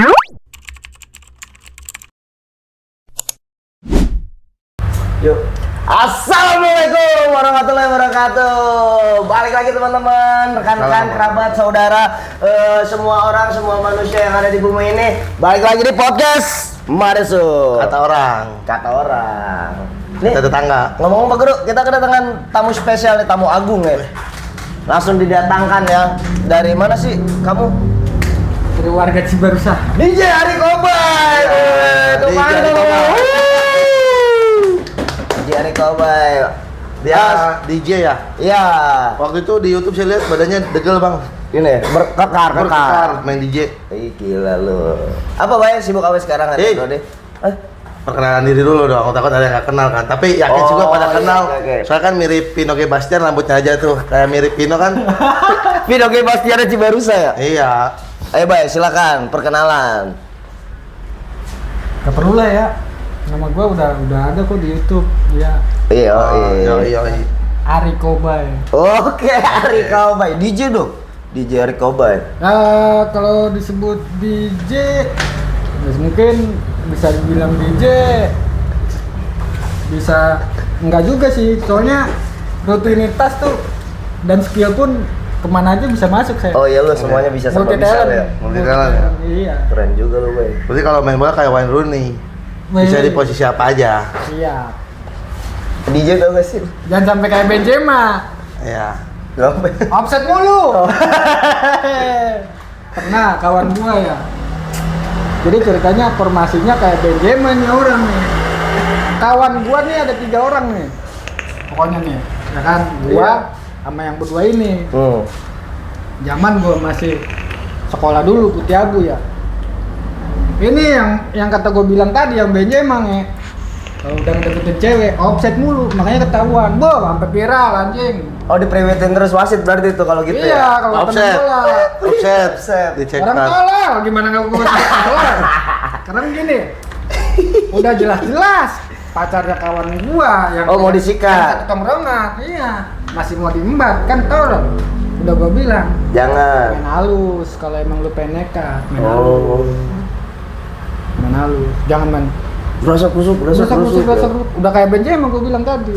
Yuk. Assalamualaikum warahmatullahi wabarakatuh. Balik lagi teman-teman, rekan-rekan, kerabat, saudara, semua orang, semua manusia yang ada di bumi ini. Balik lagi di podcast Maresu. Kata orang. Nih, tetangga. ngomong Pak Guru, kita kedatangan tamu spesial nih, tamu agung ya. Langsung didatangkan ya. Dari mana sih kamu? Dari warga Cibarusah. DJ Ari Kobay. DJ Ari Kobay. DJ Ari Kobay. Dia DJ ya? Iya. Waktu itu di YouTube saya lihat badannya degel bang. Ini berkekar. Main DJ. Ih gila lu. Apa Bay sibuk apa sekarang ada deh? Perkenalan diri dulu dong, takut ada yang nggak kenal kan. Tapi yakin juga pada kenal. Iya. Soalnya kan mirip Pino G. Bastian, rambutnya aja tuh kayak mirip Pino kan. Pino G. Bastian Cibarusah ya? Iya. Ayo Bay, silakan perkenalan. Gak perlu lah ya. Nama gua udah ada kok di YouTube. Ya. Iya. Iya. Ari Kobay. Oke, Ari Kobay. DJ dong. DJ Ari Kobay. Kalau disebut DJ, ya mungkin bisa dibilang DJ. Bisa enggak juga sih. Soalnya rutinitas tuh dan skill pun kemana aja bisa masuk saya. Oh iya lu semuanya bisa sama bisa ya. Multi-talent ya? Iya. Keren juga lu Bay. Berarti kalau main bola kayak Wayne Rooney. Bisa di posisi apa aja. Iya. DJ tau gak sih? Jangan sampai kayak Benzema. Iya. Sampai. Offset mulu. Pernah kawan gua ya. Jadi ceritanya formasinya kayak Benzema nih orang nih. Kawan gua nih ada 3 orang nih. Pokoknya nih, ya kan gua sama yang berdua ini. Zaman gua masih sekolah dulu Putih Abu ya. Ini yang kata gua bilang tadi yang Benzema nih. Kalau udah ngedeketin cewek, offset mulu, makanya ketahuan. Sampai viral anjing. Oh dipriwetin terus wasit berarti itu kalau gitu Iya, ya? kalau Offset. temen bola. Offset. Dicek Orang tolol, gimana nggak gue tolol? Karena gini, udah jelas-jelas pacarnya kawan gua yang mau disikat? yang tongkrongan, iya, masih mau diembat kan tolol. Udah gua bilang, Jangan. main halus kalau emang lu pengen nekat, main Oh. halus. Main halus, jangan main Berasa kusuk. Udah kayak Benzema gua bilang tadi.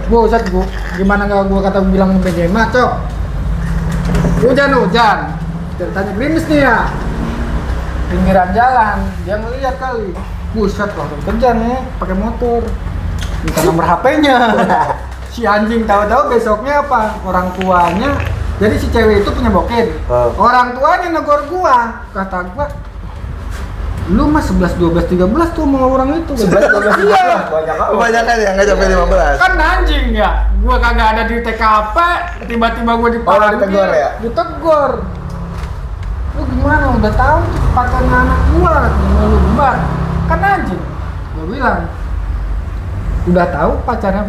Buset gua, gimana nggak gua kata bilang Benzema, cok. Hujan. Ceritanya gerimis nih ya. Pinggiran jalan, dia ngeliat kali. Buset, langsung kejar nih, pakai motor. Minta nomor HP-nya. Si anjing tahu-tahu besoknya apa? Orang tuanya. Jadi si cewek itu punya bokeh. Orang tuanya negor gua, kata gua, lu mah 11, 12, 13 tuh sama orang itu. 11, 12, 13. Iya. Kebanyakan ya nggak sampai 15. Kan anjing ya. Gua kagak ada di TKP, tiba-tiba gua dipanggil. ditegur ya? Ditegur. Lu gimana udah tahu tuh pacarnya anak gua, lu gembar. Kan anjing. Gua bilang, udah tahu pacarnya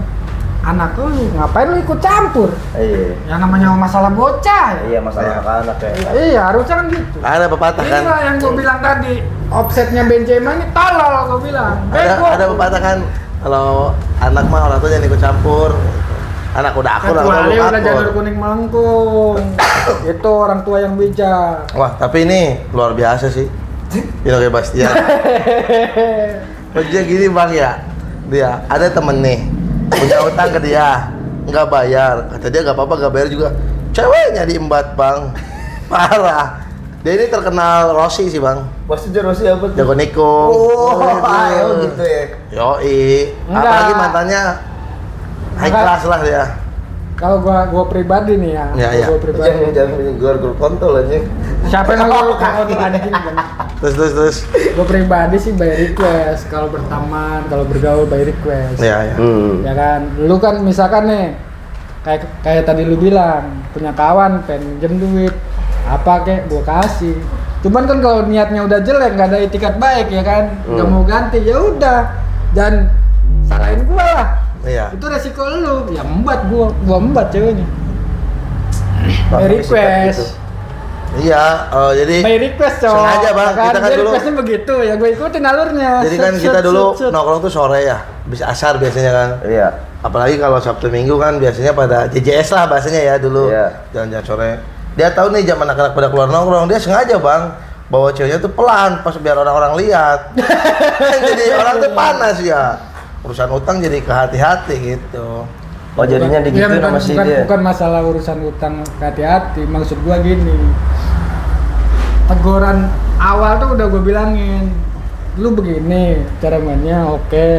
anak lu, ngapain lu ikut campur? Iya. Yang namanya masalah bocah ya. Iya masalah anak ya. Iya, harusnya kan gitu. Ada pepatah kan? Inilah yang gua bilang tadi, offsetnya Benzema ini tolol gua bilang. Ada pepatah kan kalau anak mah orang tuanya ikut campur. Anak udah akur, Kecuali orang udah tua janur kuning melengkung. Itu orang tua yang bijak. Wah, tapi ini luar biasa sih. Pino G. Bastian. Kerja gini bang ya, dia ada temen nih punya utang ke dia, nggak bayar. Kata dia nggak apa-apa, nggak bayar juga. Ceweknya diembat bang, parah. Dia ini terkenal Rossi sih bang. Maksudnya Rossi apa tuh? Jago nikung. Gitu ya. Yoi. Enggak. Apalagi mantannya high Enggak. class lah dia. Kalau gua pribadi nih ya. Iya. Gua pribadi. Jangan gor kontol aja. Siapa yang gua kalau anjing kan. Terus. Gua pribadi sih by request. Kalau berteman, kalau bergaul by request. Iya. Ya kan. Lu kan misalkan nih kayak tadi lu bilang, punya kawan pengen minjem duit. Apa kek gua kasih. Cuman kan kalau niatnya udah jelek, nggak ada etikat baik ya kan, nggak mau ganti, ya udah, dan salahin gua lah. Iya. Itu resiko lu, ya embat gua embat ceweknya. Bang, By request. Iya, jadi By request cowok. sengaja bang, kita kan By dulu. requestnya begitu ya, gue ikutin alurnya. Jadi kan kita dulu nongkrong tuh sore ya, habis asar biasanya kan. Iya. Apalagi kalau Sabtu Minggu kan biasanya pada JJS lah bahasanya ya dulu. Iya. Jalan-jalan sore. Dia tahu nih jam anak-anak pada keluar nongkrong, dia sengaja bang bawa ceweknya tuh pelan pas biar orang-orang lihat. Jadi orang tuh panas ya. Urusan utang jadi kehati-hati gitu. Oh jadinya Iya, digituin sama si dia. bukan masalah urusan utang hati-hati, maksud gua gini. Teguran awal tuh udah gua bilangin, lu begini cara mainnya oke.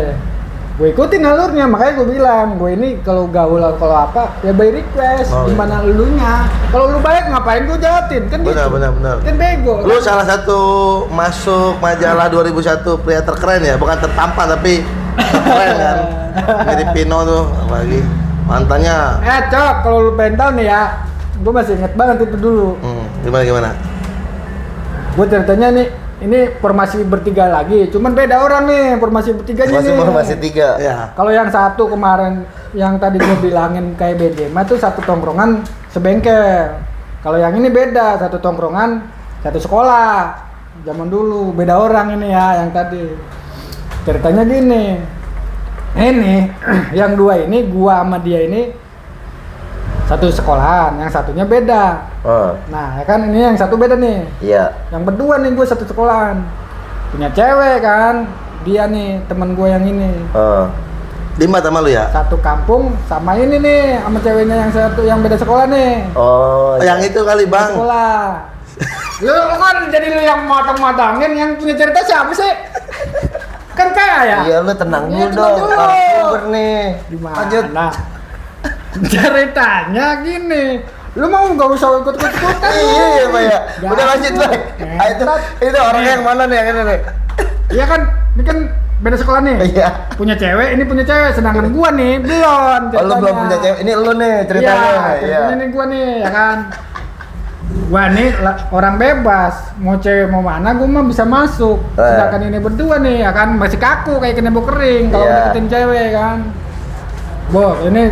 Gue ikutin alurnya, makanya gue bilang, gue ini kalau gaul kalau apa ya by request, Oh, gimana elunya. Kalau lu baik ngapain gue jahatin, kan Benar, gitu. benar. Kan bego. Lu kan? salah satu masuk majalah 2001 pria terkeren ya, bukan tertampan tapi terkeren kan. Mirip Pino tuh, apalagi mantannya. Cok, kalau lu pengen tahu nih ya, gue masih inget banget itu dulu. Gimana? Gue ceritanya nih, ini formasi bertiga lagi, cuman beda orang nih formasi bertiganya nih. Masih tiga. Ya. Kalau yang satu kemarin yang tadi gue bilangin kayak BJMA tuh satu tongkrongan sebengkel. Kalau yang ini beda, satu tongkrongan satu sekolah. Zaman dulu beda orang ini ya yang tadi. Ceritanya gini. Ini yang dua ini gua sama dia ini satu sekolahan, yang satunya beda. Oh, Nah, ya kan ini yang satu beda nih. iya. Yang berdua nih gue satu sekolahan. Punya cewek kan. Dia nih temen gue yang ini. Oh. 5 sama lu ya? Satu kampung sama ini nih sama ceweknya yang satu yang beda sekolah nih. Oh, Yang itu kali bang. Sekolah. Lu kan jadi lu yang matang-matangin, yang punya cerita siapa sih? Kan kaya ya? Iya, lu tenang Iya, dulu tenang dong. dulu. Narasumber nih. Lanjut. Gimana? Ceritanya gini. Lu mau gak usah ikut-ikutan? Iya, Pak ya. Gak Udah lanjut, usah. Pak. Ah, itu orangnya yang mana nih yang ini nih? Iya kan, ini kan beda sekolah nih. Iya. Punya cewek, ini punya cewek, sedangkan gua nih belum. Oh, lu belum punya cewek. Ini lu nih ceritanya. Iya, ceritanya nih gua nih, ya kan. Gua nih orang bebas, mau cewek mau mana gua mah bisa masuk. Sedangkan ini berdua nih, ya kan masih kaku kayak kena bau kering kalau Iya. deketin cewek kan. Ini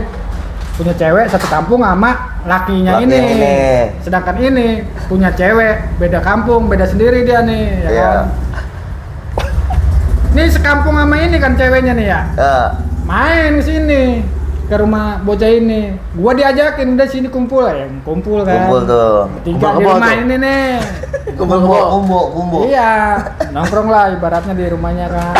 punya cewek satu kampung sama lakinya Laki ini. ini. Sedangkan ini punya cewek beda kampung, beda sendiri dia nih, ya Iya. kan. Nih sekampung sama ini kan ceweknya nih ya. Ya. Main sini ke rumah bocah ini. Gua diajakin udah sini kumpul ya, kumpul kan. Kumpul tuh. Tiga di Kumpul rumah tuh. ini nih. Kumbo. Iya, nongkrong lah ibaratnya di rumahnya kan.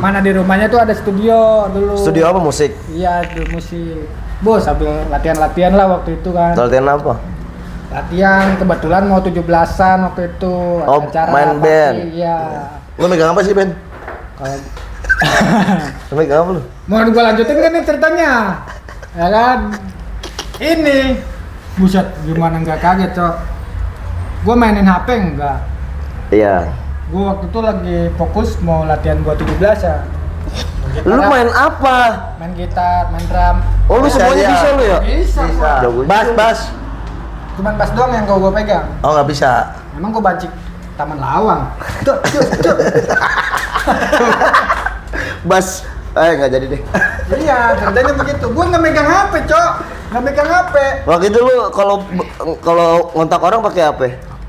Mana di rumahnya tuh ada studio dulu. Studio apa musik? Iya, studio musik. Bos sambil latihan-latihan lah waktu itu kan. Latihan apa? Latihan kebetulan mau 17-an waktu itu. Oh, main party, band. Iya. Lu megang apa sih Ben? Kalau Lu megang apa lu? mau gua lanjutin kan nih ceritanya, ya kan? Ini, buset, gimana nggak kaget cok? Gua mainin HP enggak? Iya. Gua waktu itu lagi fokus mau latihan gua 17 ya. Lu main apa? Main gitar, main drum. Oh, lu semuanya Bisa, bisa lu ya? Bisa. Bisa. Gua. Bas. Cuman bass doang yang gua pegang. Oh nggak bisa. Emang gua bancik Taman Lawang. Cuk. Bas. Nggak jadi deh. Iya, ceritanya begitu. Gua nggak megang HP cok, nggak megang HP. Waktu itu lu kalau ngontak orang pakai apa?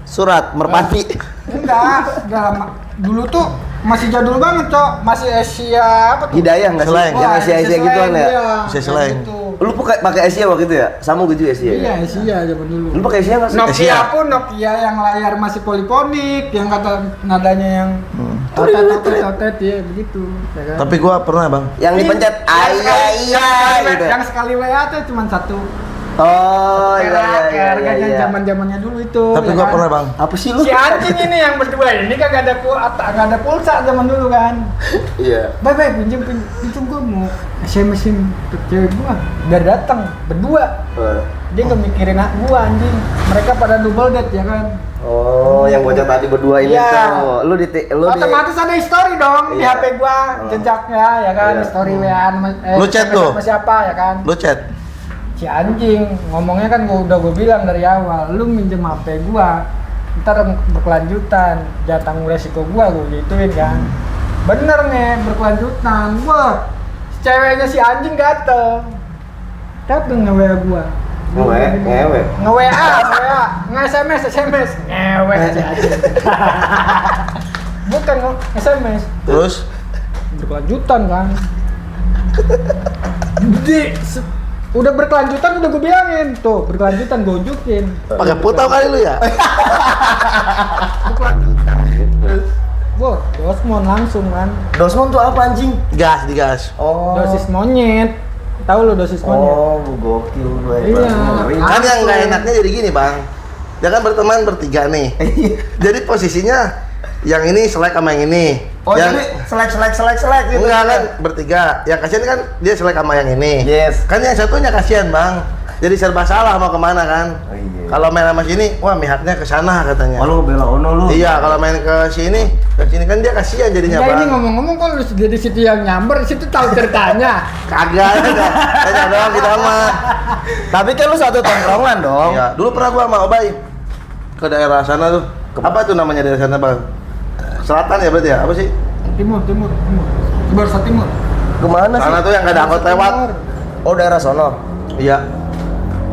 Surat, merpati. Enggak, udah lama. Dulu tuh masih jadul banget, Cok. Masih Asia apa tuh? Hidayah nggak sih? Selain. Yang Asia gituan ya? Iya, Asia selain. gitu. Lu pakai Asia waktu itu ya? Sama gue juga Asia. Iya, Ya? Asia zaman dulu. Lu pakai Asia nggak sih? Nokia Asia. pun Nokia yang layar masih poliponik, yang kata nadanya yang totet ya begitu, ya kan? Tapi gua pernah bang. Yang dipencet iya gitu. Yang sekali WA tuh cuma satu. Oh iya. Harganya zaman-zamannya dulu itu. Tapi ya gua kan? pernah bang. Apa sih lu? Si anjing ini yang berdua ini kagak ada pulsa zaman dulu kan. Iya. Bye pinjam gua mau SMS-in cewek gua biar datang berdua. Dia nggak mikirin gua anjing. Mereka pada double date ya kan. Oh, yang bocah tadi berdua ini Iya. tuh. Lu Otomatis ada history dong di Iya. HP gua, jejaknya ya kan, Iya. history WA-an Lu chat SMS tuh? sama siapa ya kan. Lu chat. Si anjing ngomongnya kan gua bilang dari awal, lu minjem HP gua, ntar berkelanjutan, jangan tanggung resiko gua gituin kan. Bener nih berkelanjutan, gua si ceweknya si anjing dateng nge-WA gua. Ngewe. Nge-WA, nge-SMS, ngewe si anjing. Bukan nge-SMS, Terus berkelanjutan kan. Udah berkelanjutan udah gue bilangin tuh, berkelanjutan gue unjukin. Pakai putau kali lu ya? Wah, Dosmon langsung kan. Dosmon tuh apa anjing? Gas, digas. Oh. Dosis monyet. Tahu lu dosis monyet? Oh, gokil gue. Iya. Kan yang nggak Langsung. enaknya jadi gini bang, dia kan berteman bertiga nih. Jadi posisinya yang ini selek sama yang ini. Oh, yang jadi selek gitu. enggak kan bertiga. Yang kasihan kan dia selek sama yang ini. Yes. Kan yang satunya kasihan bang. Jadi serba salah mau kemana kan? Oh, iya. Kalau main sama sini, wah mihaknya ke sana katanya. Oh, lu bela Ono lu. Iya, kalau main ke sini kan dia kasihan jadinya Enggak, bang. ini ngomong-ngomong kan lu di situ yang nyamber, di situ tahu ceritanya. Kagak, kagak dong kita mah. Tapi kan lu satu tongkrongan dong. Iya, dulu pernah gua sama Obay ke daerah sana tuh. Apa tuh namanya daerah sana bang? Selatan ya berarti ya? Apa sih? Timur. Barsa Timur. Kemana sih? Sana tuh yang nggak ada angkot lewat. Oh, daerah sono. Iya.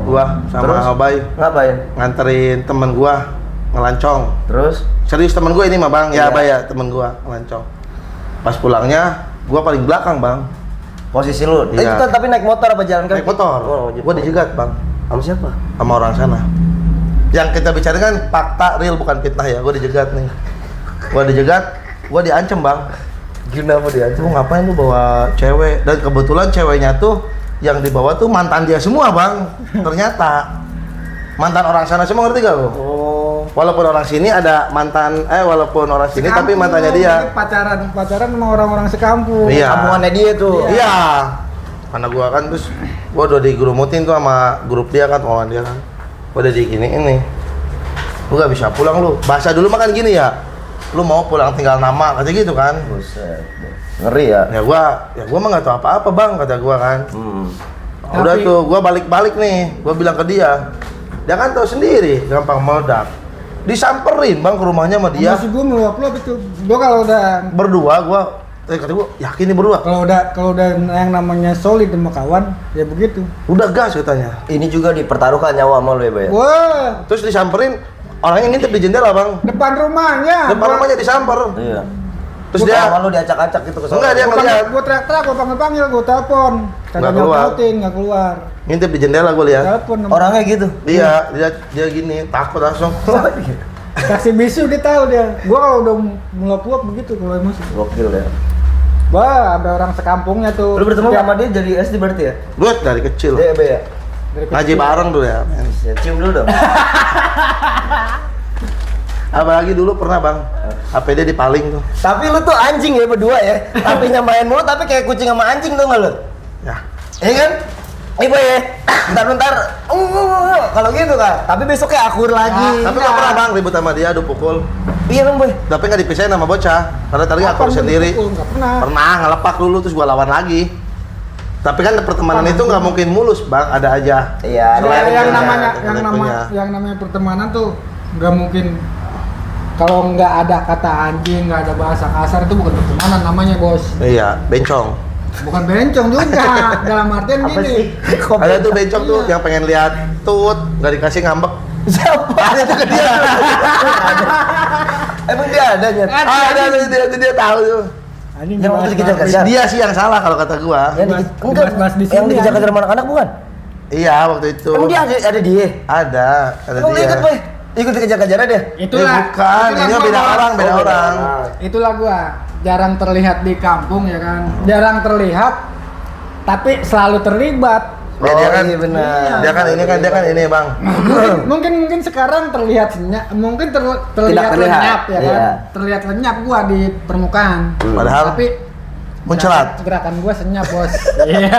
Gua sama Terus? Obay Ngapain? nganterin temen gua ngelancong. Terus? Serius temen gua ini mah bang, Iya. ya Obay ya temen gua ngelancong. Pas pulangnya, gua paling belakang bang. Posisi lu. Iya. Itu tapi naik motor apa jalan kaki? Naik motor. Oh, Gua dijegat bang, sama siapa? sama orang sana. Yang kita bicarakan kan fakta real bukan fitnah ya. Gua dijegat nih. Gua dijegat, gua diancem bang. Kenapa dia? Lu ngapain lu bawa cewek? Dan kebetulan ceweknya tuh yang dibawa tuh mantan dia semua bang. Ternyata mantan orang sana semua, ngerti gak lu? Oh. Walaupun orang sini ada mantan, walaupun orang sini tapi Sekampung, mantannya jadi dia. pacaran sama orang-orang sekampung. Iya. Sambungannya dia tuh. Iya. Karena gua kan terus gua udah digerumutin tuh sama grup dia kan, teman dia kan. Gua udah diginiin nih. Lu gak bisa pulang lu. Bahasa dulu mah kan gini ya. Lu mau pulang tinggal nama kata gitu kan. Buset. Ngeri ya. Ya gua mah nggak tahu apa-apa bang kata gua kan. Udah Tapi- tuh gua balik-balik nih, gua bilang ke dia. Dia kan tahu sendiri, gampang meledak. Disamperin bang ke rumahnya sama dia. Masih gue meluap-luap itu. Gue kalau udah Berdua kata gua yakin nih berdua. kalau udah yang namanya solid sama kawan, ya begitu. Udah gas katanya. Ini juga dipertaruhkan nyawa sama lu ya, Bay? Wah, Terus disamperin, orangnya ngintip di jendela bang. depan rumahnya. Depan rumahnya disamper. Iya. Terus Lu dia sama lu diacak-acak gitu ke Enggak, dia ngeliat. Gue teriak-teriak, gue panggil-panggil, gue telepon. Kagak keluar. nyautin, nggak keluar. ngintip di jendela gua lihat. Telepon. Orangnya gitu. Dia gini, takut langsung. Kasih bisu dia tahu dia. Gue kalau udah meluap-luap begitu kalau emosi. Gokil ya. Wah, ada orang sekampungnya tuh. Lu bertemu Setiap- sama dia jadi SD berarti ya? Duit dari kecil. Iya, Bay ya. dari Ngaji kecil. bareng dulu ya. Cium dulu dong. Apalagi dulu pernah bang, HP dia dipaling tuh. Tapi lu tuh anjing ya berdua ya. Tapi main mulu tapi kayak kucing sama anjing tuh nggak lu? Ya, Iya kan? Iya Bay ya. Bentar-bentar. Kalau gitu kan. Tapi besoknya akur lagi. tapi nggak pernah bang ribut sama dia, adu pukul. Iya dong, Bay. Tapi nggak dipisahin sama bocah. Karena tadi Kapan aku gua sendiri. dipukul? Nggak pernah. Pernah ngelepak dulu terus gua lawan lagi. Tapi kan pertemanan itu nggak mungkin mulus bang, ada aja. Iya, Kalau Selain yang punya, namanya punya. yang namanya pertemanan tuh nggak mungkin kalau nggak ada kata anjing, nggak ada bahasa kasar itu bukan pertemanan namanya bos. Iya, bencong. Bukan bencong juga dalam artian Apa gini. sih? Kok Ada tuh bencong tuh Iya. yang pengen lihat tut, nggak dikasih ngambek. siapa? Ada tuh ke dia. Emang dia ada nyet? Ada dia tahu tuh. Anjing Yang waktu bahas- dikejar-kejar. Dia sih yang salah kalau kata gua. Yang Bahas- enggak, bahas di yang sini, dikejar-kejar sama anak-anak bukan? Iya waktu itu. Emang dia ada dia? Ada Emang lu dia. ikut, Bay? Ikut dikejar-kejar dia? Itulah. bukan, itulah ini gua, beda Bos. orang, beda Oh, orang. Itulah gua jarang terlihat di kampung ya kan. Jarang terlihat tapi selalu terlibat. Ya, dia kan, iya benar. dia kan ini bang. mungkin sekarang terlihat senyap, mungkin terlihat terlihat, lenyap ya kan. iya. Terlihat lenyap gua di permukaan. Padahal Tapi muncelat. gerakan gua senyap, Bos. Iya.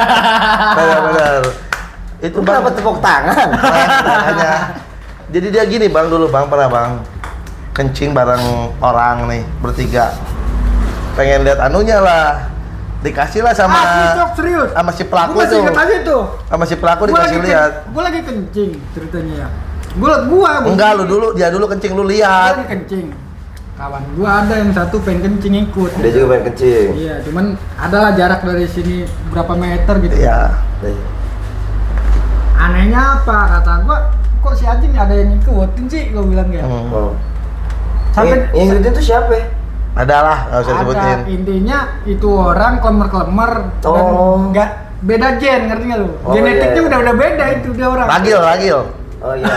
Benar. Itu Itu bang. kenapa tepuk tangan? Makanya. Jadi dia gini bang dulu bang pernah bang kencing bareng orang nih bertiga. Pengen lihat anunya lah. Dikasih lah sama Sok serius. sama si pelaku Gua masih tuh. ingat aja tuh. Sama si pelaku dikasih lihat. Gua lagi kencing ceritanya ya. Gua Enggak lu dulu, dia dulu kencing lu Gua lihat. lagi kencing. Kawan gua ada yang satu pengen kencing ikut. Dia juga main kecil. Iya, cuman adalah jarak dari sini berapa meter gitu. Iya. Anehnya apa kata gua, kok si anjing ada yang ngikutin sih gua bilang ya. Oh. Sampai Yang ngikutin tuh siapa? Ada lah, nggak usah disebutin. ada intinya itu orang klemer-klemer dan Oh. beda gen, ngerti nggak lu? Oh, Genetiknya iya. udah beda itu dia orang. Ragil. Oh iya.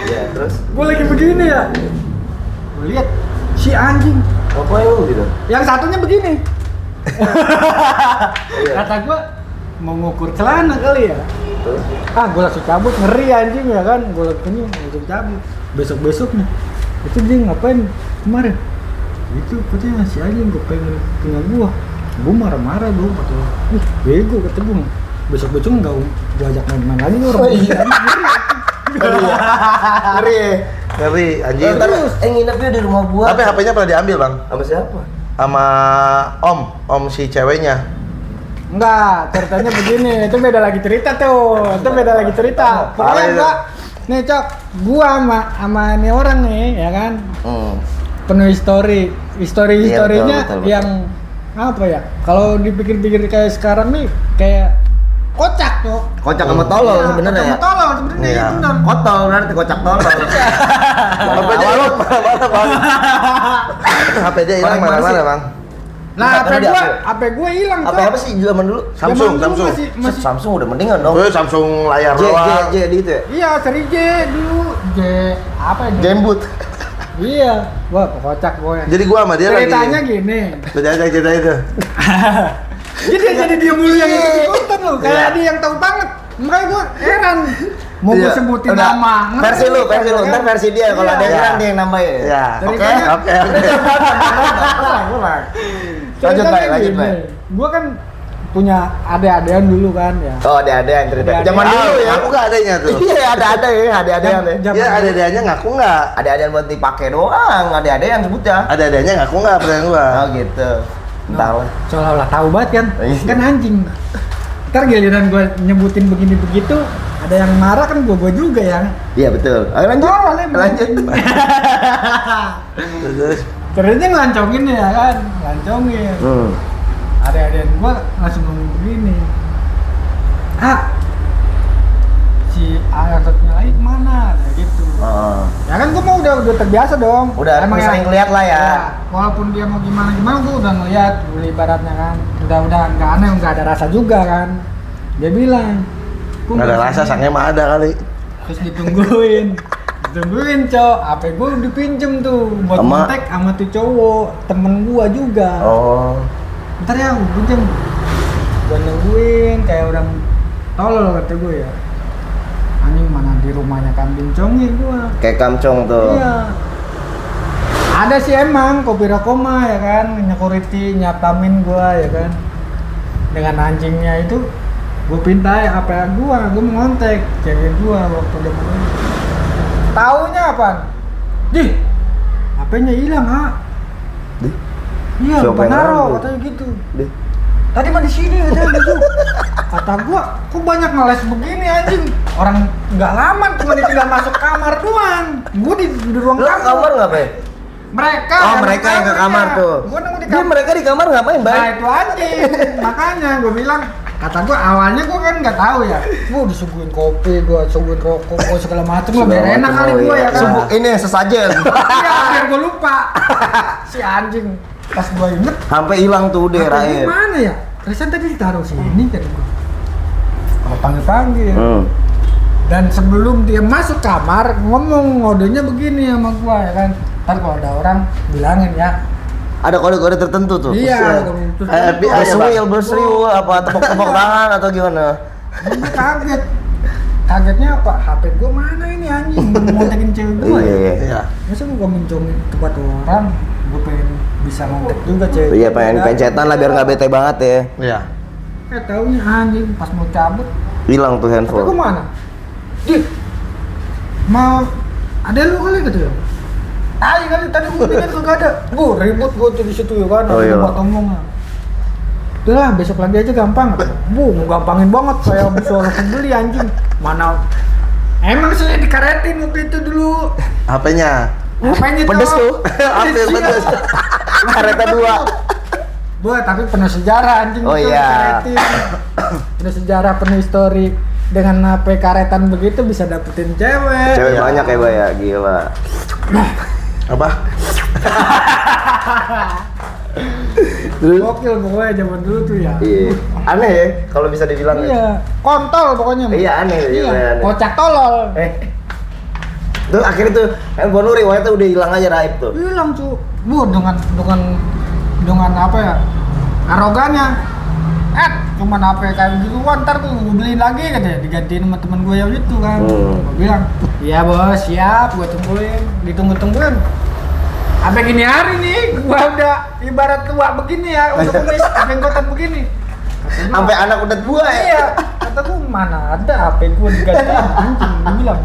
Iya, terus Gue lagi begini ya. Gue lihat si anjing. ngapain lu gitu? Yang satunya begini. Iya. Kata gue mau ngukur celana kali ya. Terus Gue langsung cabut, ngeri anjing ya kan. Gue langsung cabut. Besok nih. Itu dia ngapain kemarin? Itu katanya si anjing gue pengen punya gua. Gue marah-marah dong kata. Ih, bego kata gue. Besok-besok enggak gue ajak main-main lagi nih orang. ngeri ya. Ngeri anjing. Ntar nginepnya di rumah gua. Tapi HP-nya pernah diambil, Bang. Sama siapa? Sama om si ceweknya. Enggak, ceritanya begini, itu beda lagi cerita tuh. Itu beda lagi cerita. Parah Pokoknya itu. gua nih Cok, gua sama ini orang nih ya kan. Penuh historinya betul. yang apa ya? Kalau dipikir-pikir kayak sekarang nih kayak kocak tuh. Kocak sama tolol Iya, sebenarnya kocak ya. sama tolol sebenarnya Iya. benar. Kotol berarti kocak tolol. HP-nya hilang mana, Bang? HP-nya hilang Paling mana mana, sih? Bang? Nah, Karena diambil. HP gua hilang Apa Cok. apa sih zaman dulu? Samsung. Zaman dulu masih Samsung udah mendingan dong. Samsung layar J doang. gitu ya. iya, seri J dulu. J apa ya? Jembut. Iya, wah kocak gue. Jadi gua sama dia lagi. Ceritanya gini. Cerita itu. Jadi dia mulu yang ikutan loh, kayak Iya. dia yang tahu banget. Makanya gue heran. Mau gue Iya. sebutin Udah. nama. Versi lu, ntar versi dia. Kalau ada yang Iya. hilang dia yang nambahin. Iya. Oke. Oke. Lanjut, Bay. Gue kan punya ade-adean dulu kan ya. Oh, ada yang cerita. Ada-adean. Zaman dulu ya. Aku nggak adanya tuh. Iya, ada ya, ada-adaan ya. Zaman Ya dulu. ada-adanya ngaku nggak. Ada-adaan buat dipakai doang, ada-adaan sebutnya. Ada-adanya ngaku nggak pertanyaan gua. Oh, gitu. Entar lah. Seolah-olah tahu banget kan. Iya. Kan anjing. Ntar giliran gue nyebutin begini begitu, ada yang marah kan gue juga ya. Iya, betul. Ayo lanjut. Tolol emang. Lanjut. Terus Terusnya ngelancongin ya kan, ngelancongin. Ada gue langsung ngomong begini. Si A yang satunya lagi kemana? Kayak gitu. Oh. Ya kan gue mau udah terbiasa dong. Udah Emang sering ngeliat lah ya. Walaupun dia mau gimana gue udah ngeliat, ibaratnya kan. Udah nggak aneh, nggak ada rasa juga kan. Dia bilang, "Gua nggak ada nggak rasa, sini." sangnya mah ada kali. Terus ditungguin. Cok, HP gue dipinjem tuh buat Sama- kontak sama tuh cowok, temen gua juga. Oh. Ntar ya gue pinjem. Gue nungguin kayak orang tolol kata gue ya. Anjing mana di rumahnya kambing congir gua. Kayak kamcong tuh. Iya. Ada sih emang kopi rokoma ya kan, security nyatamin gua ya kan. Dengan anjingnya itu gue pintai apa gua mau ngontek cewek gua waktu dia mau. Taunya apa? Di HP-nya hilang, Ha. Dih. Iya, Siapa yang Naro ngambil? katanya gitu. Dih. Tadi mah di sini katanya gitu. Kata gua, kok banyak ngeles begini anjing? Orang nggak lama cuma tinggal masuk kamar doang. Gua di ruang Lu ke kamar ngapain? Mereka. Oh, mereka yang ke kamar tuh. Gua nunggu di Dia kamar. mereka di kamar ngapain, Nah Bay? itu anjing. Makanya gua bilang, kata gua awalnya gua kan nggak tahu ya. Gua disuguhin kopi, gua suguhin rokok, gua segala macem lah biar enak kali gua ya kan. Subuh ini sesajen. Iya, biar gua lupa. Si anjing. Pas gua inget, Sampai hilang tuh deh, HP Raif. mana ya? Resan tadi ditaruh sini kan gua. Gua panggil-panggil. Dan sebelum dia masuk kamar, ngomong ngodenya begini sama gua ya kan. Ntar kalau ada orang bilangin ya. Ada kode-kode tertentu tuh. Iya, Terus, terus FBI ya, Bang? Bersuil, bersuil, apa tepuk-tepuk tangan atau gimana? gua kaget. Kagetnya apa? HP gua mana ini anjing? Ngontekin cewek gua ya. Iya. Masa gua mencongin tempat orang, gua pengen bisa ngontek juga cewek. Iya, pengen cetan lah biar nggak bete banget ya. Iya. Taunya anjing pas mau cabut, Hilang tuh HP gua handphone. mana? Di mau ada lu kali gitu ya? Ayo kali tadi gua pikir kagak ada. Bu ribut gua tuh di situ ya kan. Oh, iya. Buat omongan. Udah lah, besok lagi aja gampang. Bu, mau gampangin banget saya bisa langsung beli anjing. Mana emang saya dikaretin waktu itu dulu. HP-nya. Apanya Pedes tuh. HP pedes. Kareta 2. Buat tapi penuh sejarah anjing Oh, itu iya. dikaretin. Penuh sejarah, penuh histori. Dengan HP karetan begitu bisa dapetin cewek. Cewek Iya. banyak ya, Bay ya. Gila. Apa? Gokil pokoknya zaman dulu tuh ya. Iya. Aneh ya kalau bisa dibilang. Iya, kontol pokoknya. Iya aneh. Iya, Aneh. kocak tolol. Terus akhirnya tuh handphone lu riwayatnya udah hilang aja Raib tuh. Hilang cu. Bu dengan apa ya? Arogannya. Cuman apa ya, kayak gitu, ntar tuh gue beliin lagi katanya, digantiin sama temen gue yang itu kan. Gue bilang, iya bos, siap, gue tungguin, ditunggu-tungguin. Sampai gini hari nih, gue udah ibarat tua begini ya, untuk kumis, bengkotan begini. Sampai anak udah tua ya. Iya, kata gue mana ada HP gue digantiin, anjing, gue bilang.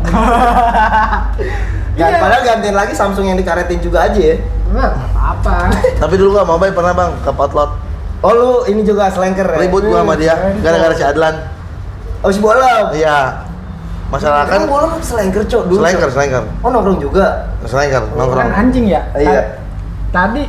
Iya. Padahal gantiin lagi Samsung yang dikaretin juga aja ya. Enggak apa-apa. Tapi dulu gua mau pernah bang ke potlot. Oh lu ini juga selengker ya? Ribut gua sama dia gara-gara si Adlan. Oh si Bolong? Iya. Masalah kan Bolong selengker cok dulu. selengker. Oh nongkrong juga? Selengker, Kan nongkrong. anjing ya. Iya. Tadi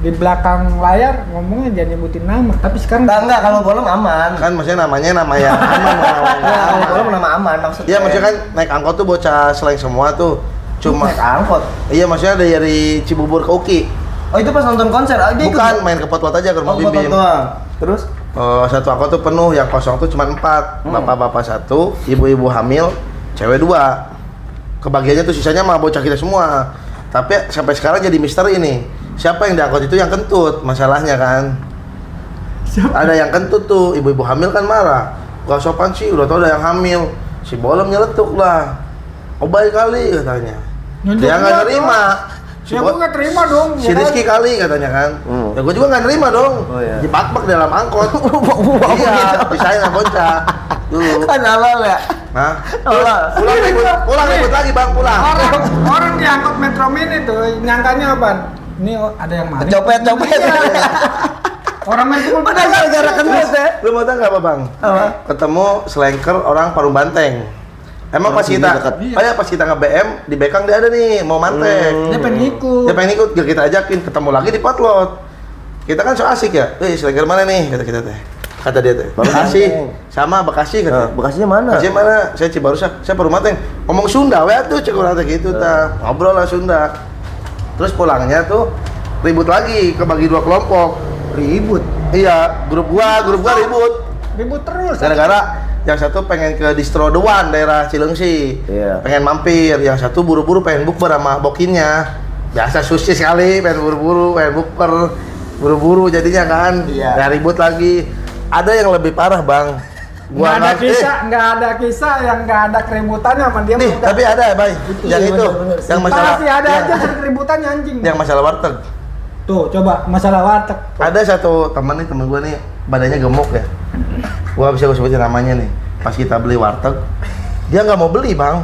di belakang layar ngomongnya jangan nyebutin nama, tapi sekarang Enggak, kalau Bolong aman. Kan maksudnya namanya nama yang aman. Nah, kalau Bolong nama aman maksudnya. Iya maksudnya kan naik angkot tuh bocah seleng semua tuh. Cuma naik angkot. iya maksudnya dari Cibubur ke Uki. Oh itu pas nonton konser aja ikut. Bukan main ke potlot aja ke rumah Bim. Terus? Satu angkot tuh penuh, yang kosong tuh cuma 4. Bapak-bapak 1, ibu-ibu hamil, cewek 2. Kebagiannya tuh sisanya mah bocah kita semua. Tapi sampai sekarang jadi misteri ini. Siapa yang diangkut itu yang kentut masalahnya kan? Siapa? Ada yang kentut tuh, ibu-ibu hamil kan marah. Gak sopan sih, udah tau ada yang hamil. Si Bolong nyeletuk lah. Obay kali katanya. Dia nggak terima. ya gue nggak terima dong. Si Rizky kali katanya kan. Ya gue juga nggak nerima dong. Oh, iya. Dibak-bak dalam angkot. Iya, pisahin sama bocah. Dulu. Kan halal ya? Hah? Halal. Pulang ribut lagi bang, pulang. Orang diangkut Metro Mini tuh nyangkanya apa? Ini ada yang maling. Copet. Iya. Orang main pukul Padahal gara-gara kentut ya? Lu mau tau nggak apa bang? Apa? Ketemu selengker orang Parung Banteng. Emang pas sini kita, dekat. pas kita nge-BM di Bekang dia ada nih mau mantek. Dia pengen ikut. Dia pengen ikut, kita ajakin ketemu lagi di potlot. Kita kan so asik ya. Selengker mana nih? Kata kita teh. Kata dia teh. Bekasi. Sama Bekasi kata. Bekasinya mana? Bekasi mana? Saya Cibarusah. Saya Parung Banteng. Ngomong Sunda, weh tuh cek orang gitu ta. Ngobrol lah Sunda. Terus pulangnya tuh ribut lagi, kebagi 2 kelompok. Ribut. Iya, grup gua ribut. Ribut terus. Gara-gara yang satu pengen ke Distro The One daerah Cilengsi. Iya. Pengen mampir, yang satu buru-buru pengen bukber sama bokinnya. Biasa sushi sekali, pengen buru-buru, pengen bukber. Buru-buru jadinya kan. Iya. Ya ribut lagi. Ada yang lebih parah, Bang. Nggak ada kisah yang nggak ada keributannya sama dia. Nih, udah. tapi ada, Bay. Yang iya, itu, bener-bener. yang masalah Pasti ada yang- aja keributannya anjing. yang masalah warteg. Tuh, coba masalah warteg. Ada satu temen gue nih, badannya gemuk ya. Gua bisa gue sebutin namanya nih. Pas kita beli warteg, dia nggak mau beli bang.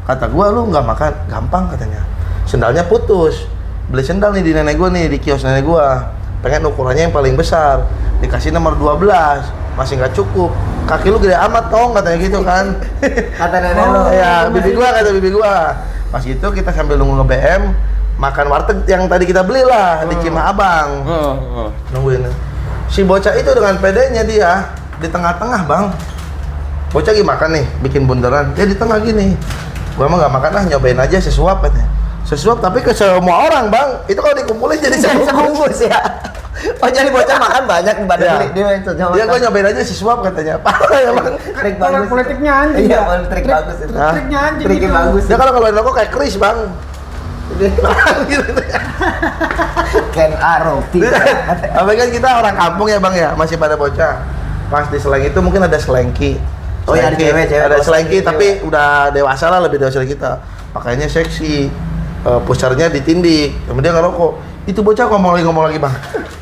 Kata gua, lu nggak makan, gampang katanya. Sendalnya putus. Beli sendal nih di nenek gua nih, di kios nenek gua. Pengen ukurannya yang paling besar. Dikasih nomor 12, masih nggak cukup. Kaki lu gede amat tong, katanya gitu kan. Kata nenek lu. Ya, bibi gua kata bibi gua. Pas itu kita sambil nunggu nge-BM, makan warteg yang tadi kita beli lah di Cimah Abang. Nungguin. Si bocah itu dengan pedenya dia di tengah-tengah bang. Bocah lagi makan nih, bikin bunderan. Dia di tengah gini. Gua mah nggak makan lah, nyobain aja sesuap katanya. Sesuap tapi ke semua orang bang. Itu kalau dikumpulin jadi Sebungkus ya. Oh jadi bocah makan banyak di badan Ya. dia itu. Dia gua nyobain aja sesuap katanya. Parah ya bang. Trik Kalau bagus. politiknya anjing. Iya, ya. trik bagus itu. Hah? Triknya anjing. Triknya itu. bagus. Dia kalau keluarin rokok kayak Chris bang. Ken Arofi. Tapi kan kita orang kampung ya bang ya, masih pada bocah. Pas di Seleng itu mungkin ada selengki. Oh iya, ada cewek. Ada Oh, selengki cewek. tapi udah dewasa lah, lebih dewasa dari kita. Pakainya seksi, pusarnya ditindik, kemudian ngerokok. Itu bocah ngomong lagi bang.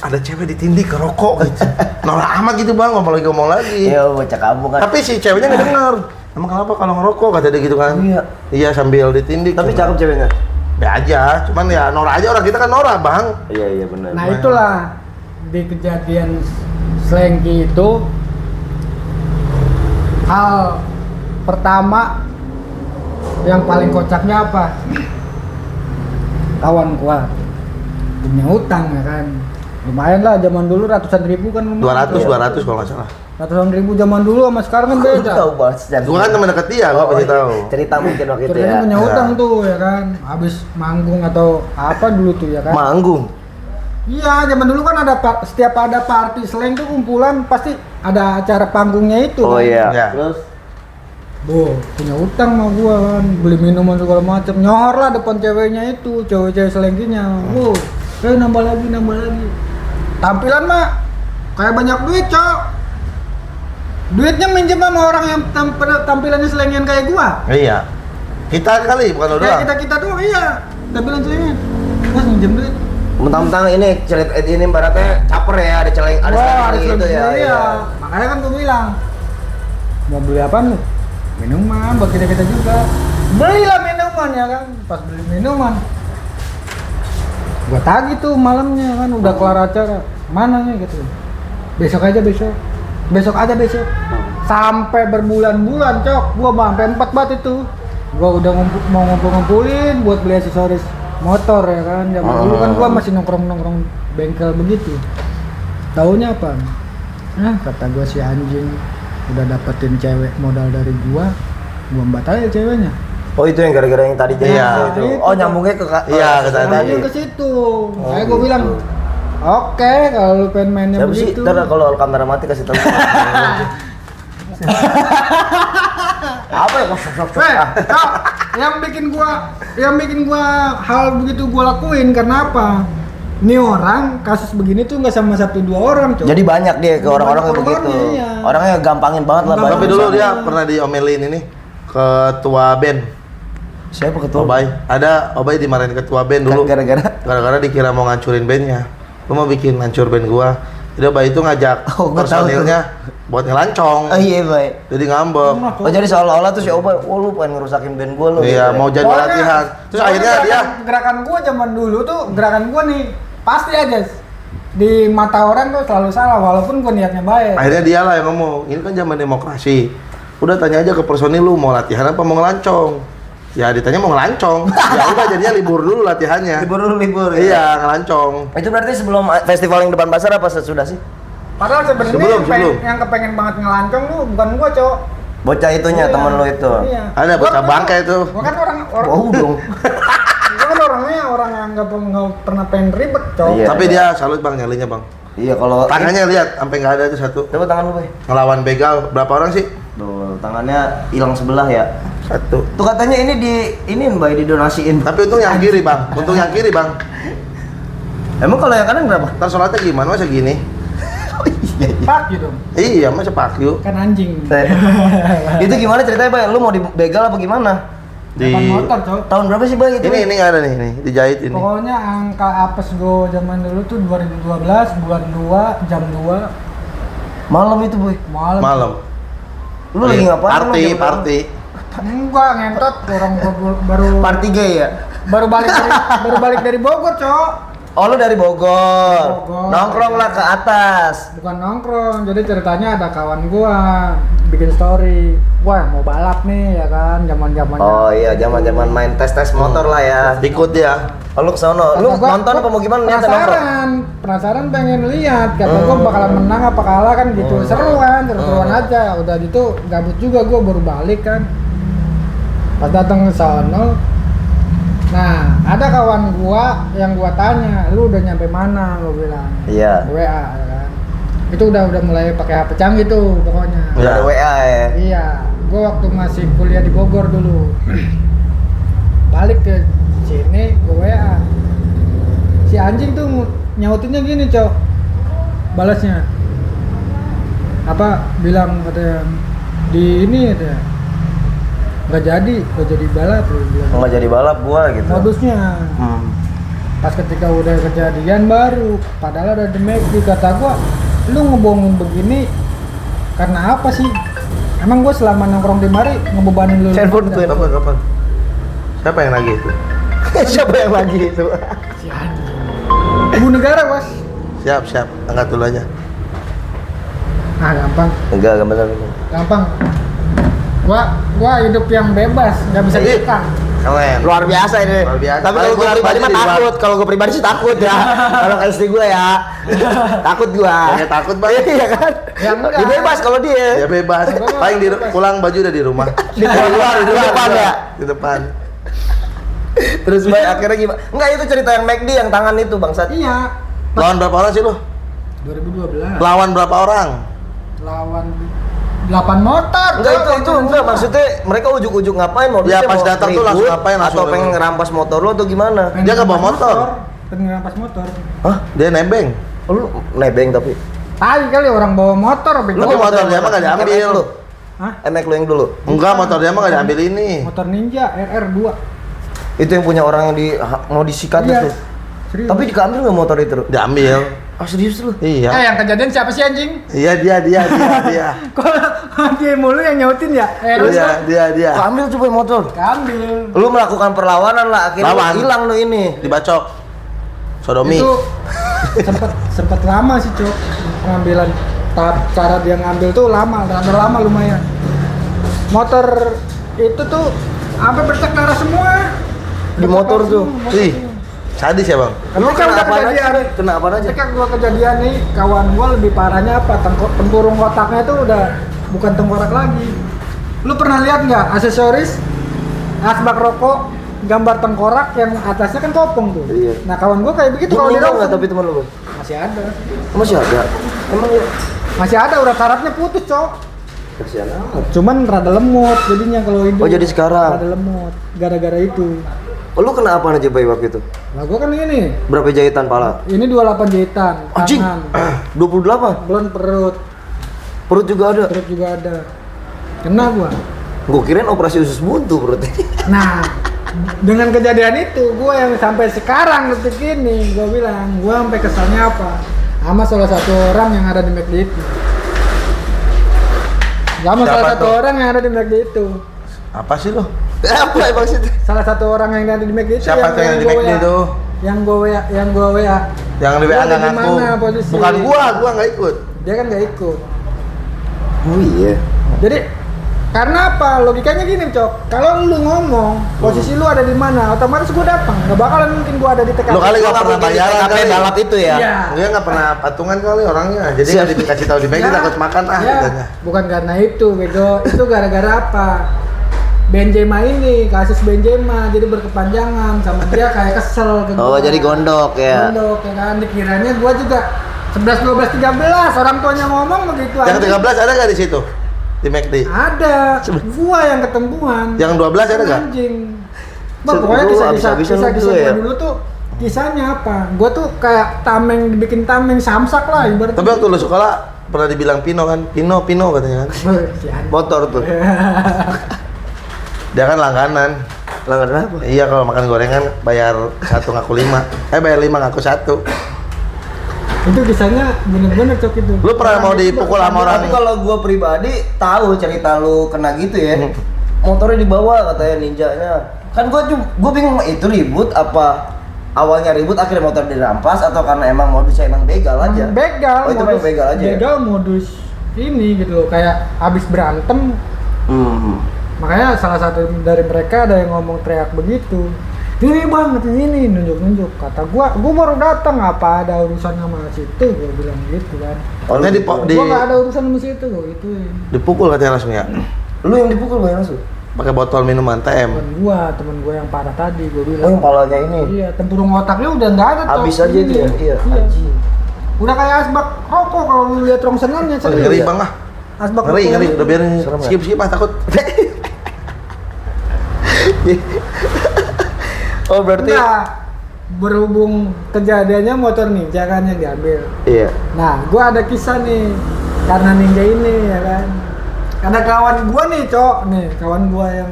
Ada cewek ditindik ngerokok gitu. Norak amat gitu bang, ngomong lagi. Iya bocah kampung kan. Tapi si ceweknya nggak dengar. Emang kenapa kalau ngerokok kata dia gitu kan? Iya. Iya sambil ditindik. Tapi Cuma- cakep ceweknya. Ya aja, cuman ya norak aja, orang kita kan norak bang. Iya benar. Nah itulah di kejadian Slengki itu hal pertama yang paling kocaknya apa? Kawan gua punya utang ya kan, lumayan lah zaman dulu ratusan ribu kan lumayan. 200 kalau nggak salah. Ratusan ribu zaman dulu sama sekarang kan beda. Tahu banget sejarah. Gua kan teman dekat dia, gua pasti tahu. Cerita mungkin waktu itu Ceritanya ya. punya Ya. utang tuh ya kan, habis manggung atau apa dulu tuh ya kan. Manggung. Iya, zaman dulu kan setiap ada party slang tuh kumpulan pasti ada acara panggungnya itu. Oh kan. iya. Ya. Terus Punya utang sama gua kan, beli minuman segala macam. Nyohor lah depan ceweknya itu, cewek-cewek selengkinya. Nambah lagi. Tampilan mah kayak banyak duit, Cok. Duitnya minjem sama orang yang tampilannya selengian kayak gua. Iya. Kita kali bukan lo doang. Kayak kita doang, iya. Tampilan selengian. Mas minjem duit. mentang-mentang ini cerit ini ibaratnya caper ya, ada celeng, ada Wah, seleng gitu ya. iya. Iya. Makanya kan gua bilang, mau beli apa lu? Minuman buat kita juga. Belilah minuman ya kan. Pas beli minuman, gua tagih tuh malamnya kan udah kelar acara. Mana nih gitu. Besok aja. Sampai berbulan-bulan, Cok. Gua sampai 4 bat itu. Gua udah mau ngumpulin buat beli aksesoris motor ya kan. Zaman dulu kan gua masih nongkrong bengkel begitu. Taunya apa? Kata gua si anjing udah dapetin cewek modal dari gua batalin ceweknya. Oh itu yang gara-gara yang tadi jadi Iya. itu. Itu. Oh nyambungnya ke Iya, ke tadi. Nyambung ke situ. Kayak gua gitu. bilang, oke kalau lu pengen mainnya Siapa sih? begitu. Ntar kalau kamera mati kasih tahu. Apa ya? Kak, yang bikin gua hal begitu gua lakuin karena apa? Ini orang kasus begini tuh nggak sama 1-2 orang, Cok. Jadi banyak dia ke orang-orang yang Banyak begitu. orangnya, iya. Orangnya gampangin banget lah. Gampang. Tapi banyak dulu urusan. dia pernah diomelin ini ketua band. Siapa ketua? Obay. Ada Obay dimarahin ketua band dulu. Gara-gara dikira mau ngancurin bandnya. Lu mau bikin ngancur band gua. Jadi Obay itu ngajak Oh, gua tahu personilnya buat ngelancong. Oh iya baik. Jadi ngambek. Oh jadi seolah-olah tuh si Obay, lu pengen ngerusakin band gua lu. Iya, gitu mau ya. jadi latihan. Terus akhirnya dia gerakan gua zaman dulu tuh gerakan gua nih pasti aja di mata orang tuh selalu salah walaupun gua niatnya baik. akhirnya dialah yang ngomong, ini kan zaman demokrasi. Udah tanya aja ke personil lu mau latihan apa mau ngelancong. Ya ditanya mau ngelancong. Ya udah jadinya libur dulu latihannya. Libur. Iya, ngelancong. Itu berarti sebelum festival yang depan pasar apa sesudah sih? Padahal sebenarnya Sebelum. yang kepengen banget ngelancong tuh bukan gua, Cok. Bocah itunya, Iya. temen lu itu. Iya. Ada bocah bangke itu. Gua kan orang Wow dong. gua kan orangnya orang yang nggak pernah pengen ribet, Cok. Iya. Tapi dia salut Bang nyalinya, Bang. Iya kalau Tangannya lihat sampai nggak ada tuh satu. coba tangan lu, Boy. Ngelawan begal berapa orang sih? Tuh, tangannya hilang sebelah ya. Satu. Tuh katanya ini Mbak didonasiin. Tapi untung yang kiri, Bang. Untung yang kiri, Bang. Emang kalau yang kanan berapa? Ntar sholatnya gimana masa gini? Oh iya. Pak gitu. Iya, masa pakyu. Kan anjing. Itu gimana ceritanya, Bay? Lu mau dibegal apa gimana? Di Depan motor, Cok. Tahun berapa sih, Bay itu? ini nggak ada nih, dijahit ini. Pokoknya angka apes gue zaman dulu tuh 2012 bulan 2 jam 2 Malam itu, Boy. malam. Lu lagi ngapain? Lu Party, jam berapa? party. Enggak ngentot orang gua baru Party gay ya? baru balik dari Bogor, Cok. Oh, lu dari Bogor. Bogor. Nongkrong lah ke atas. Bukan nongkrong. Jadi ceritanya ada kawan gua bikin story. Wah, mau balap nih ya kan, zaman-zamannya. Oh iya, zaman-zaman main tes-tes motor lah ya. Ikut dia. Oh, lu kesono. Lu nonton apa mau gimana niatnya nongkrong? Penasaran pengen lihat. Kata gua bakalan menang apa kalah kan gitu. Seru kan, seru-seruan aja. Udah gitu gabut juga gua baru balik kan. Pas datang ke sono, nah ada kawan gua yang gua tanya, lu udah nyampe mana? Gua bilang. Iya. WA ya kan. Itu udah mulai pakai HP canggih tuh pokoknya. Udah ada WA ya. Iya, gua waktu masih kuliah di Bogor dulu. Balik ke sini gua WA. Si anjing tuh nyautinnya gini, Cok. Balasnya. Apa bilang katanya di ini katanya. Nggak jadi balap lu bilang. Nggak jadi balap gua gitu. Modusnya. Pas ketika udah kejadian baru, padahal ada demek di kata gua, lu ngebohongin begini karena apa sih? Emang gua selama nongkrong di mari ngebebanin lu? Handphone tuh. Kapan? Siapa yang lagi itu? Siapa yang lagi itu? Si anjing. Ibu negara, Bos. Siap. Angkat dulu aja. Ah, gampang. Enggak benar. Gampang. Gua hidup yang bebas, nggak bisa Iya. dikekang. Keren. Luar biasa ini. Luar biasa. Tapi kalau Paling gue gua pribadi mah di luar. takut. Kalau gue pribadi sih takut ya. Kalau kayak istri gue ya. Takut gua. Ya, takut, Bang. Iya kan? Ya, enggak. Dia bebas kalau dia. Ya bebas. Bebas. Paling pulang baju udah di rumah. Di luar, di depan ya. Di depan. Terus Bay akhirnya gimana? Enggak itu cerita yang McD yang tangan itu bangsat. Iya. Lawan berapa orang sih lu? 2012. Lawan berapa orang? Lawan 8 motor. Enggak itu enggak maksudnya mereka ujuk-ujuk ngapain modusnya Ya, pas mau datang tuh ribut, langsung ngapain, langsung atau pengen ribut. ngerampas motor lo atau gimana? Dia nggak bawa motor. Pengen ngerampas motor. Hah? Dia nebeng. Lu nebeng tapi. Tai kali orang bawa motor. Lu motor dia mah nggak diambil. MX lu. Hah? MX lu yang dulu. Enggak, motor dia mah nggak diambil ini. Motor Ninja RR2. Itu yang punya orang yang mau disikat Iya. itu. Serius. Tapi diambil nggak motor itu? Diambil. Ah serius lu? Iya. yang kejadian siapa sih anjing? Iya dia. Kok dia mulu yang nyautin ya? Dia. Ambil coba motor. Ambil. Lu melakukan perlawanan lah, akhirnya Lawan. hilang lu ini. Dibacok. Sodomi. Itu sempet lama sih Cok pengambilan. Tahap cara dia ngambil tuh rada lama lumayan. Motor itu tuh sampai bercak darah semua. Di motor tuh. Ih. Sadis ya, Bang? Lu Ketika udah kena apaan kejadian, aja? Kena apaan aja? ketika gua kejadian nih, kawan gua lebih parahnya apa? Tempurung otaknya tuh udah bukan tengkorak lagi. Lu pernah lihat nggak aksesoris asbak rokok gambar tengkorak yang atasnya kan kopong tuh? Iya. Nah kawan gua kayak begitu kalau di Meninggal nggak ronsen. tapi teman lu? Masih ada. Masih ada. Emang ya? Masih ada urat sarafnya putus, Cok. Kasihan amat. Cuman rada lemot jadinya kalau hidup. Oh, jadi sekarang? Rada lemot gara-gara itu. Oh, lu kena apa aja Bay waktu itu? Lah gua kan ini. Berapa jahitan pala? Ini 28 jahitan Anjing. tangan. 28. Belum perut. Perut juga ada. Perut juga ada. Kena gua. Gua kirain operasi usus buntu perutnya. Nah, dengan kejadian itu gua yang sampai sekarang detik ini gua bilang, gua sampai kesannya apa? Sama salah satu orang yang ada di McD itu. Sama Siapa salah satu tuh? orang yang ada di McD itu. Apa sih lu? Apa emang sih? Salah satu orang yang ada di McD itu. Siapa tuh yang di gua McD WA. itu? Yang gua WA, yang gua WA. Yang di Lu WA ada nggak di ngaku. mana posisi? Bukan gua nggak ikut. Dia kan nggak ikut. Oh iya. Jadi karena apa? Logikanya gini, Cok. Kalau lu ngomong, posisi lu ada di mana, otomatis gua datang. Nggak bakalan mungkin gua ada di TKP. Lu kali nggak pernah bayaran TKP kali. balap itu ya? Iya. Dia nggak pernah patungan kali orangnya. Jadi Siap. nggak dikasih tahu di McD takut makan ya, katanya. bukan karena itu, bego. Itu gara-gara apa? Benzema ini, kasus Benzema jadi berkepanjangan sama dia kayak kesel ke Oh, gua. jadi gondok ya. Gondok ya kan, dikiranya gua juga 11, 12, 13 orang tuanya ngomong begitu Yang aja. 13 ada nggak di situ? Di McD. Ada, gua yang ketemuan. Yang 12 ada nggak? Anjing. Bang, pokoknya Lu kisah-kisah habis-habisan lu kisah ya? gua dulu tuh kisahnya apa? Gua tuh kayak tameng, dibikin tameng samsak lah ibaratnya. Tapi waktu lu sekolah pernah dibilang Pino kan? Pino katanya kan? Si anjing. Motor tuh. Dia kan langganan. Langganan apa? Iya, kalau makan gorengan bayar 1 ngaku 5. Bayar 5 ngaku 1. Itu kisahnya bener-bener Cok itu. Lu pernah mau dipukul sama orang? Tapi kalau gua pribadi tahu cerita lu kena gitu ya. Hmm. Motornya dibawa katanya ninjanya. Kan gua bingung itu ribut apa awalnya ribut akhirnya motor dirampas atau karena emang modusnya emang begal aja. Begal. Oh, itu memang begal aja ya? Begal modus ini gitu loh, kayak habis berantem. Makanya salah satu dari mereka ada yang ngomong teriak begitu. Ini bang, ini nunjuk-nunjuk. Kata gua baru datang, apa ada urusan sama situ? Gua bilang gitu kan. Oh, di Gua nggak ada urusan sama situ, gua gituin. dipukul katanya langsung ya. Lu yang dipukul Bang langsung? Pakai botol minuman TM. Temen gua yang parah tadi, gua Oh, bilang. yang palanya ini. Iya, tempurung otaknya udah nggak ada. Cok. Habis aja itu ya? Iya. Anjing. Udah kayak asbak rokok kalau lu lihat rongsengannya serius. Ngeri Bang ah. Asbak Ngeri. rokok. Udah biarin Serem ya? skip ah takut. Oh, berarti Enggak. Berhubung kejadiannya motor ninja kan yang diambil. iya. Nah, gua ada kisah nih karena ninja ini ya kan. Karena kawan gua nih, Cok, nih kawan gua yang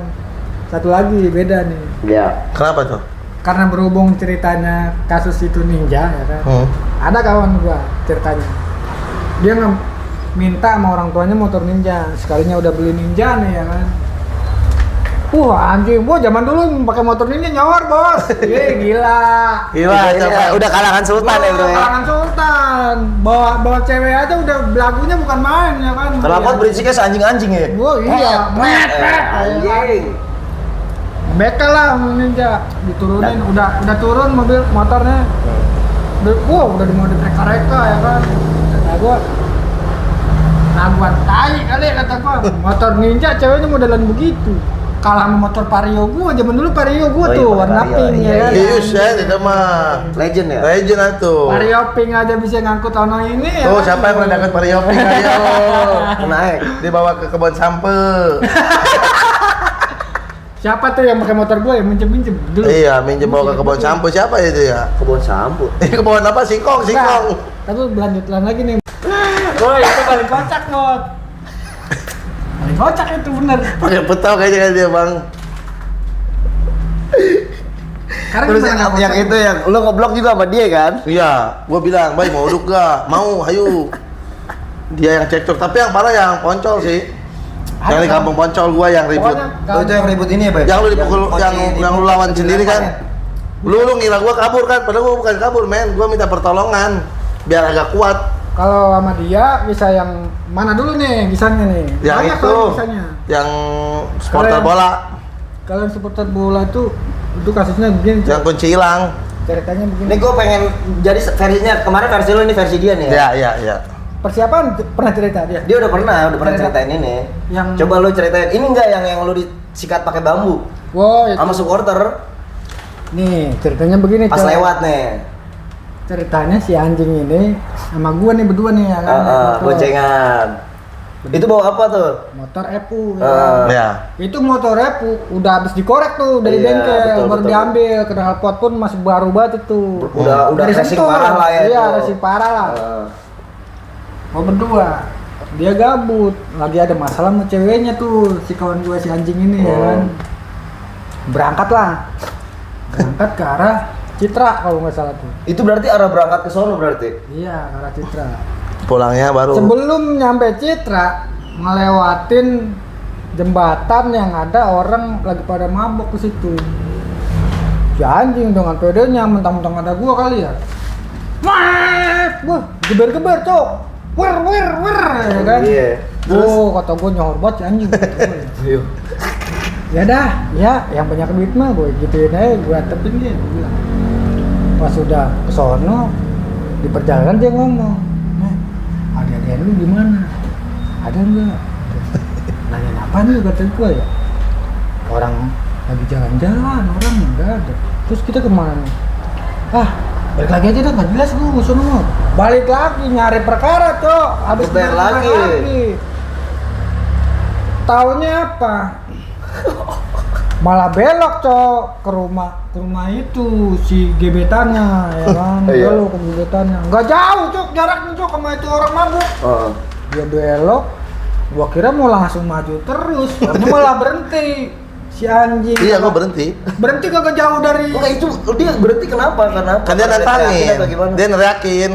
satu lagi beda nih. Iya. Kenapa tuh? Karena berhubung ceritanya kasus itu ninja ya kan. Ada kawan gua ceritanya. Dia minta sama orang tuanya motor ninja. Sekalinya udah beli ninja nih ya kan. Wah anjing, gua zaman dulu pakai motor ninja nyawer bos. Gila. Gila, Ini capek. udah kalangan sultan ya, Bro ya. Kalangan sultan. Bawa cewek aja udah belagunya bukan main ya kan. Kenapa berisiknya seanjing-anjing ya? Gua iya, mepet. Anjing. Bekel lah ninja, diturunin, udah turun mobil motornya. Udah dimodif reka-reka ya kan. Nah gua raguan tai kali kata gua. Motor ninja ceweknya modelan begitu. kalah sama motor Vario gua. Zaman dulu Vario gua Oh iya, tuh pakai warna Vario, pink iya, ya kan. Ius ya, tidak mah. Legend ya. Legend atuh. Vario pink aja bisa ngangkut ono ini ya. Tuh kan? siapa yang pernah dapat Vario Pink ayo? Naik. Dibawa ke kebun sampe. Siapa tuh yang pakai motor gua yang minjem dulu? Iya, minjem bawa ke kebun sampe siapa itu ya? Kebun sampo. Kebun apa? Singkong. Nah, tapi berlanjutan lagi nih. Oh itu paling kocak Not. Paling kocak itu bener. Pakai petau kayaknya kan dia bang. Karena Terus gimana yang, nggak yang kocak? itu yang lu ngeblok juga sama dia kan? Iya, gua bilang, "Bay, mau duduk gak? Mau, hayu." Dia yang cekcok, tapi yang parah yang poncol sih. Yang di Ada. kampung poncol gua yang ribut. Pokoknya Oh, itu yang ribut ini ya, Bay? Yang lu dipukul, yang lu lawan sendiri kan? Lu ngira gua kabur kan? Padahal gua bukan kabur, men. Gua minta pertolongan biar agak kuat. Kalau sama dia bisa yang mana dulu nih kisahnya nih? Yang Banyak itu, kalau kisahnya. yang supporter Kalau yang- bola, Kalau yang supporter bola tuh itu kasusnya begini. Cok. yang kunci hilang. Ceritanya begini. Ini gue pengen jadi versinya kemarin versi lu ini versi dia nih ya. Iya. Persiapan pernah cerita dia. Dia udah pernah Cerita. ceritain ini. Yang- Coba lu ceritain. Ini enggak yang lu disikat pakai bambu Wow, itu. sama supporter Nih, ceritanya begini, pas Cok. lewat nih. Ceritanya si anjing ini sama gua nih berdua nih ya kan. naik motor. Boncengan. Itu bawa apa tuh? Motor Epu ya kan? Iya. Itu motor Epu udah habis dikorek tuh dari Iya, bengkel, betul, baru betul. diambil, knalpot pun masih baru banget itu. Udah Dari racing sentuh. parah lah ya. Iya, itu. racing parah lah. Heeh. Mau berdua. Dia gabut, lagi ada masalah sama ceweknya tuh, si kawan gue si anjing ini ya kan. Berangkat lah. Berangkat ke arah Citra kalau nggak salah tuh. Itu berarti arah berangkat ke sono berarti. Iya, ke arah Citra. Pulangnya baru. Sebelum nyampe Citra, ngelewatin jembatan yang ada orang lagi pada mabok ke situ. Si anjing dengan pedenya mentang-mentang ada gua kali ya. Wah, geber-geber, Cok. Wer ya kan. Iya. Oh, kata gua nyohor banget si anjing. kata gua ya. Iya. Ya dah, ya yang banyak duit mah gue gituin aja, gue tepin dia, gue bilang. Pas udah kesono, di perjalanan dia ngomong, adik-adik lu gimana? Ada enggak? Nanyain apa nih kata gue ya? Orang lagi jalan-jalan, orang enggak ada. Terus kita kemana nih? Ah, balik lagi aja dah, nggak jelas gue sono. Balik lagi nyari perkara, Cok. Habis Geber nyari lagi. Taunya apa? Malah belok, Cok, ke rumah itu si gebetannya ya kan. Iya. Belok ke gebetannya. Enggak jauh, Cok, jaraknya, Cok, sama itu orang mabuk. Heeh. Dia belok, gua kira mau langsung maju terus, ini malah berhenti. Si anjing. Iya, gua berhenti. Berhenti kagak jauh dari Enggak itu dia berarti kenapa? Kenapa? Kan dia nantangin. Atau gimana? Dia neriakin.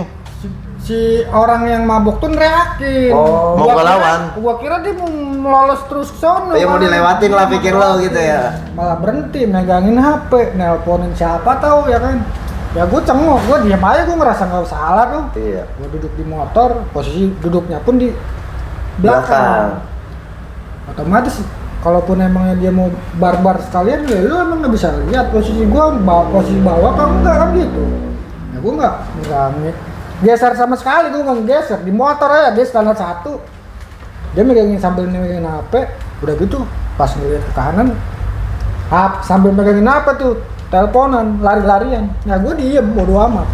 si orang yang mabuk tuh neriakin. Oh, mau gua lawan. Gua kira dia mau lolos terus ke sono. Dia mau kan. dilewatin lah pikir lo gitu ya. Malah berhenti megangin HP, nelponin siapa tahu ya kan. Ya gua cengok, gua diam aja, gua ngerasa nggak salah tuh. Iya. Gua duduk di motor, posisi duduknya pun di Belakang. belakang. Otomatis kalaupun emangnya dia mau barbar sekalian, ya lu emang nggak bisa lihat posisi gua, posisi bawah kamu enggak kan gitu. Ya gua nggak geser sama sekali, gua nggak geser di motor aja dia standar satu. Dia megangin sambil megangin HP, udah gitu pas ngeliat ke kanan, sambil megangin HP tuh, teleponan, lari-larian. Ya gua diem, bodo amat.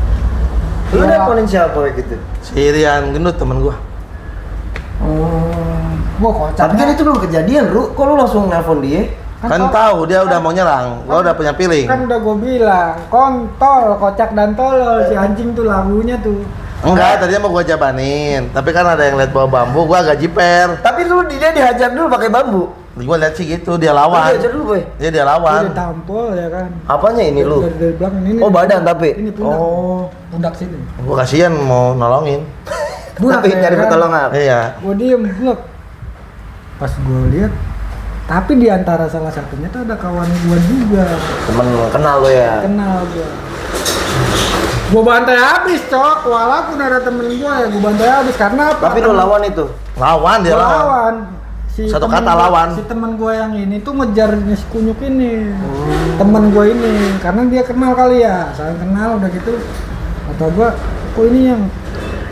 Lu Ya, nelponin siapa kayak gitu? Si Rian gendut temen gua. gua kocak. Tapi kan itu belum kejadian, Ru. Kok lu langsung nelpon dia? Kan tahu dia udah mau nyerang. Gua udah punya feeling. Kan udah gue bilang, kontol, kocak dan tolol si anjing tuh lagunya tuh. Enggak, tadinya mau gua jabanin. Tapi kan ada yang lihat bawa bambu, gua agak jiper. Tapi lu dia dihajar dulu pakai bambu. Gua lihat sih gitu, dia Lu lawan. dihajar dulu, Boy. Dia Dia lawan. tampol ya kan. Apanya ini lu? Dari belakang ini. Oh, badan tapi? Ini pundak. Oh. Pundak sini. Gua kasihan mau nolongin. Tapi nyari pertolongan. Iya. Gue diem, blok. Pas gue lihat, tapi di antara salah satunya tuh ada kawan gue juga. Temen kenal lu ya. Kenal gue. Gue bantai habis, Cok. Walaupun ada temen gue ya, gue bantai habis karena apa? Tapi lu lawan itu. Lawan dia Gua lawan. lawan. Si Satu temen kata gua- lawan. Si temen gue yang ini tuh ngejarnya si kunyuk ini. Temen gue ini, karena dia kenal kali ya, saling kenal udah gitu. Kata gue, kok ini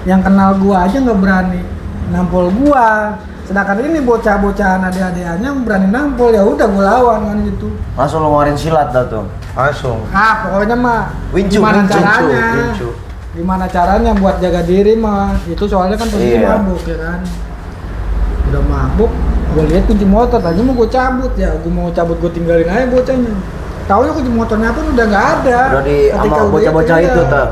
yang kenal gue aja nggak berani nampol gue. Sedangkan ini bocah-bocahan adik-adikannya berani nampol, ya udah gue lawan kan gitu. Langsung lu ngeluarin silat dah tuh. Langsung. Ah pokoknya mah Wincu, gimana wincu, caranya? Wincu. Gimana caranya buat jaga diri mah? Itu soalnya kan posisi Iya. mabuk ya kan. Udah mabuk, gue lihat kunci motor, tadi mau gue cabut ya, gue mau cabut gue tinggalin aja bocahnya. Taunya kunci motornya pun udah nggak ada. Udah di Ketika sama udah bocah-bocah iya. itu tuh.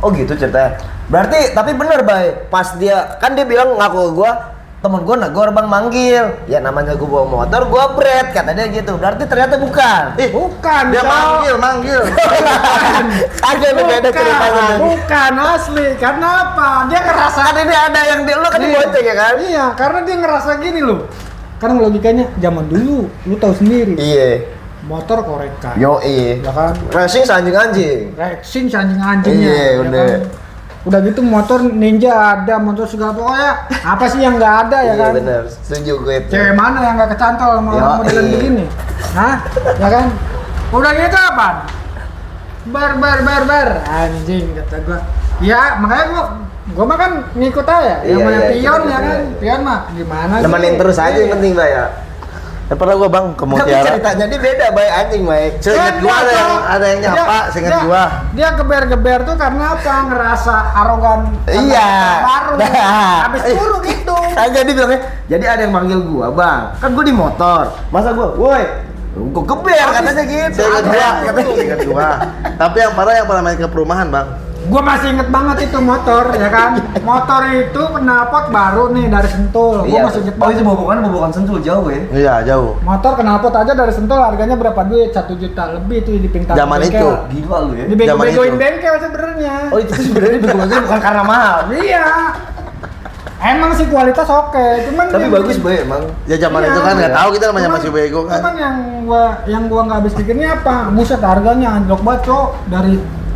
Oh gitu ceritanya. Berarti tapi bener Bay, pas dia kan dia bilang ngaku ke gua, temen gua negor bang manggil, ya namanya gua bawa motor, gua bret kata dia gitu. Berarti ternyata bukan. Bukan, Dia Cok. manggil. Ada beda ceritanya. Bukan asli. Karena apa? Dia ngerasa Kan ini ada yang di lu kan di bonceng ya kan? Iya, karena dia ngerasa gini loh. Karena logikanya zaman dulu, lu tahu sendiri. Iya. Motor korekan. Yo iya. Ya kan? Racing anjing-anjing. Racing anjing-anjingnya. Iya, ya udah. kan? Udah gitu motor ninja ada, motor segala pokoknya apa sih yang nggak ada ya Iya kan? bener, setuju gue itu. Cewek mana yang nggak kecantol sama Yo, modelan iya. begini? Hah? Ya kan? Udah gitu apa? Bar anjing kata gua. Ya makanya gua mah kan ngikut aja. Yang Iya, mana iya, pion ikut, ya kan? iya. Pion mah gimana sih? Nemenin terus aja yang penting Bay ya. Pernah gua bang ke Tapi Mutiara. ceritanya dia beda Bay anjing Bay. Seinget gua ada yang nyapa, seinget gua. Dia geber-geber tuh karena apa? Ngerasa arogan. Iya. Baru. Nah. Habis turun gitu. Jadi bilangnya, jadi ada yang manggil gua, Bang. Kan gua di motor. Masa gua, "Woi, gua geber," katanya gitu. Seinget gua, Katanya seinget gua. Tapi yang parah yang pernah main ke perumahan bang. Gua masih inget banget itu motor ya kan. Motor itu knalpot baru nih dari Sentul. Gua masih inget banget. bobokan Sentul jauh ya. Iya jauh. Motor knalpot aja dari Sentul harganya berapa duit? 1 juta lebih tuh di pintar Zaman bengkel. itu. Gila lu ya. Dibego-begoin Zaman itu. bengkel sebenarnya. Oh, itu sebenarnya begonya bukan karena mahal. Iya. Emang sih kualitas oke, cuman Tapi yang bagus bikin- Bay emang. Ya zaman Iya. itu kan nggak tahu kita namanya Cuman- masih bego kan. Cuman yang gua nggak habis pikirnya apa? Buset harganya anjlok banget, Cok.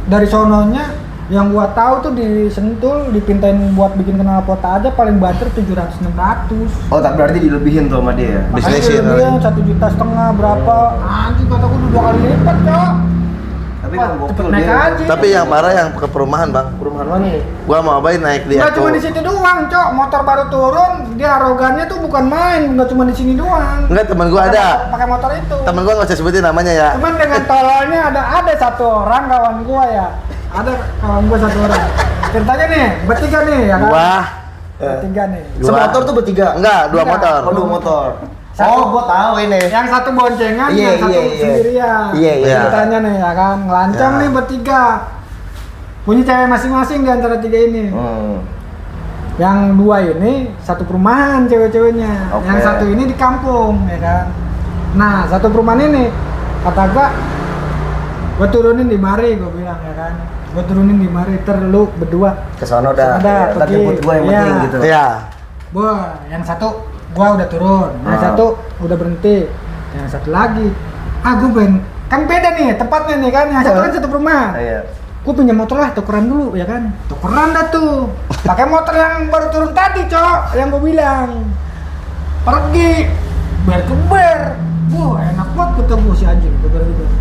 Dari sononya yang gua tahu tuh di Sentul dipintain buat bikin knalpot aja paling banter 700-600. Oh, tak berarti dilebihin tuh sama dia. Di Makanya sini sih, dia 1,5 juta berapa? Anjing kata gua udah 2 kali lipat, Cok. Tapi Wah, kan cepet gokil naik dia. aja. Tapi yang parah yang ke perumahan bang. Perumahan mana nih? Gua mau abain naik di Nggak Eko. cuma di situ doang, Cok. Motor baru turun, dia arogannya tuh bukan main, nggak cuma di sini doang. Enggak, temen gua ada. Pakai motor itu. Temen gua nggak usah sebutin namanya ya. Cuman dengan tololnya ada satu orang kawan gua ya. Ada kawan gua satu orang. Ceritanya nih, bertiga nih ya kan? Gua Bertiga nih. Dua. Semotor tuh bertiga. enggak, 2 Enggak. motor. Oh, 2 motor. Satu. Oh, gua tahu ini. Yang satu boncengan, Iya, yang satu iya, iya. sendirian. Iya, iya. Ceritanya nih ya kan, ngelancang Ya. nih bertiga. Punya cewek masing-masing di antara tiga ini. Yang 2 ini satu perumahan cewek-ceweknya. Oke. Yang satu ini di kampung ya kan. Nah, satu perumahan ini kata gua turunin di mari, gua bilang ya kan. Gua turunin di mari, lu berdua. Kesono dah. Ada, Ya, ntar pergi. jemput gua yang Iya. penting gitu. Iya. Wah, yang satu gua udah turun, yang Ah. satu udah berhenti, yang satu lagi. Gua pengen, kan beda nih tempatnya nih kan, yang satu kan satu perumahan. Iya. Gua pinjam motor lah, tukeran dulu ya kan. Tukeran dah tuh. Pakai motor yang baru turun tadi, Cok, yang gua bilang. Pergi, ber-keber. Wah, enak banget ketemu si anjing, beber-beber.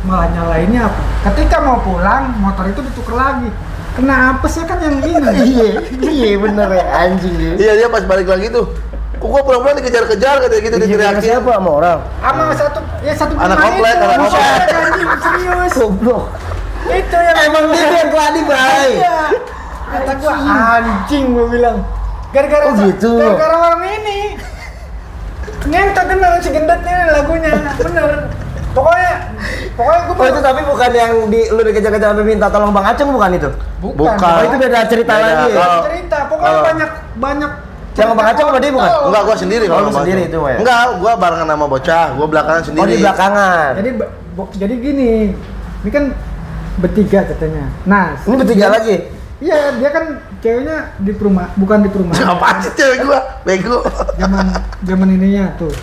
Malah nyalainnya apa? Ketika mau pulang, motor itu ditukar lagi. Kenapa sih kan yang ini? Iya bener ya anjing ya. Iya dia pas balik lagi tuh. Kok gua pulang-pulang dikejar-kejar katanya gitu diteriakin. siapa sama orang? Sama satu Anak perumahan komplek, itu. anak komplek. Buset, anjing serius. Goblok. Itu yang Emang dia tuh yang keladi, Bray. Iya. Kata gua anjing gua bilang. Gara-gara Oh, gitu. Gara-gara orang ini. Ngentot bener si gendut ini lagunya. Bener. Pokoknya gua Oh itu tapi bukan yang lu dikejar-kejar sampai minta tolong Bang Aceng bukan itu? Bukan. Oh itu beda cerita Beda. lagi ya? Kalau- cerita. Pokoknya kalau- banyak Yang Bang Aceng sama dia bukan? Enggak, gua sendiri Oh, lu sama sendiri Bang. itu, ya? Enggak, gua barengan sama bocah, gua belakangan sendiri. Oh di belakangan. Jadi gini. Ini kan bertiga katanya. Nah, Ini bertiga lagi? Iya, dia kan ceweknya di perumahan, bukan di perumahan. Apaan sih cewek gua? Bego. Zaman ininya tuh.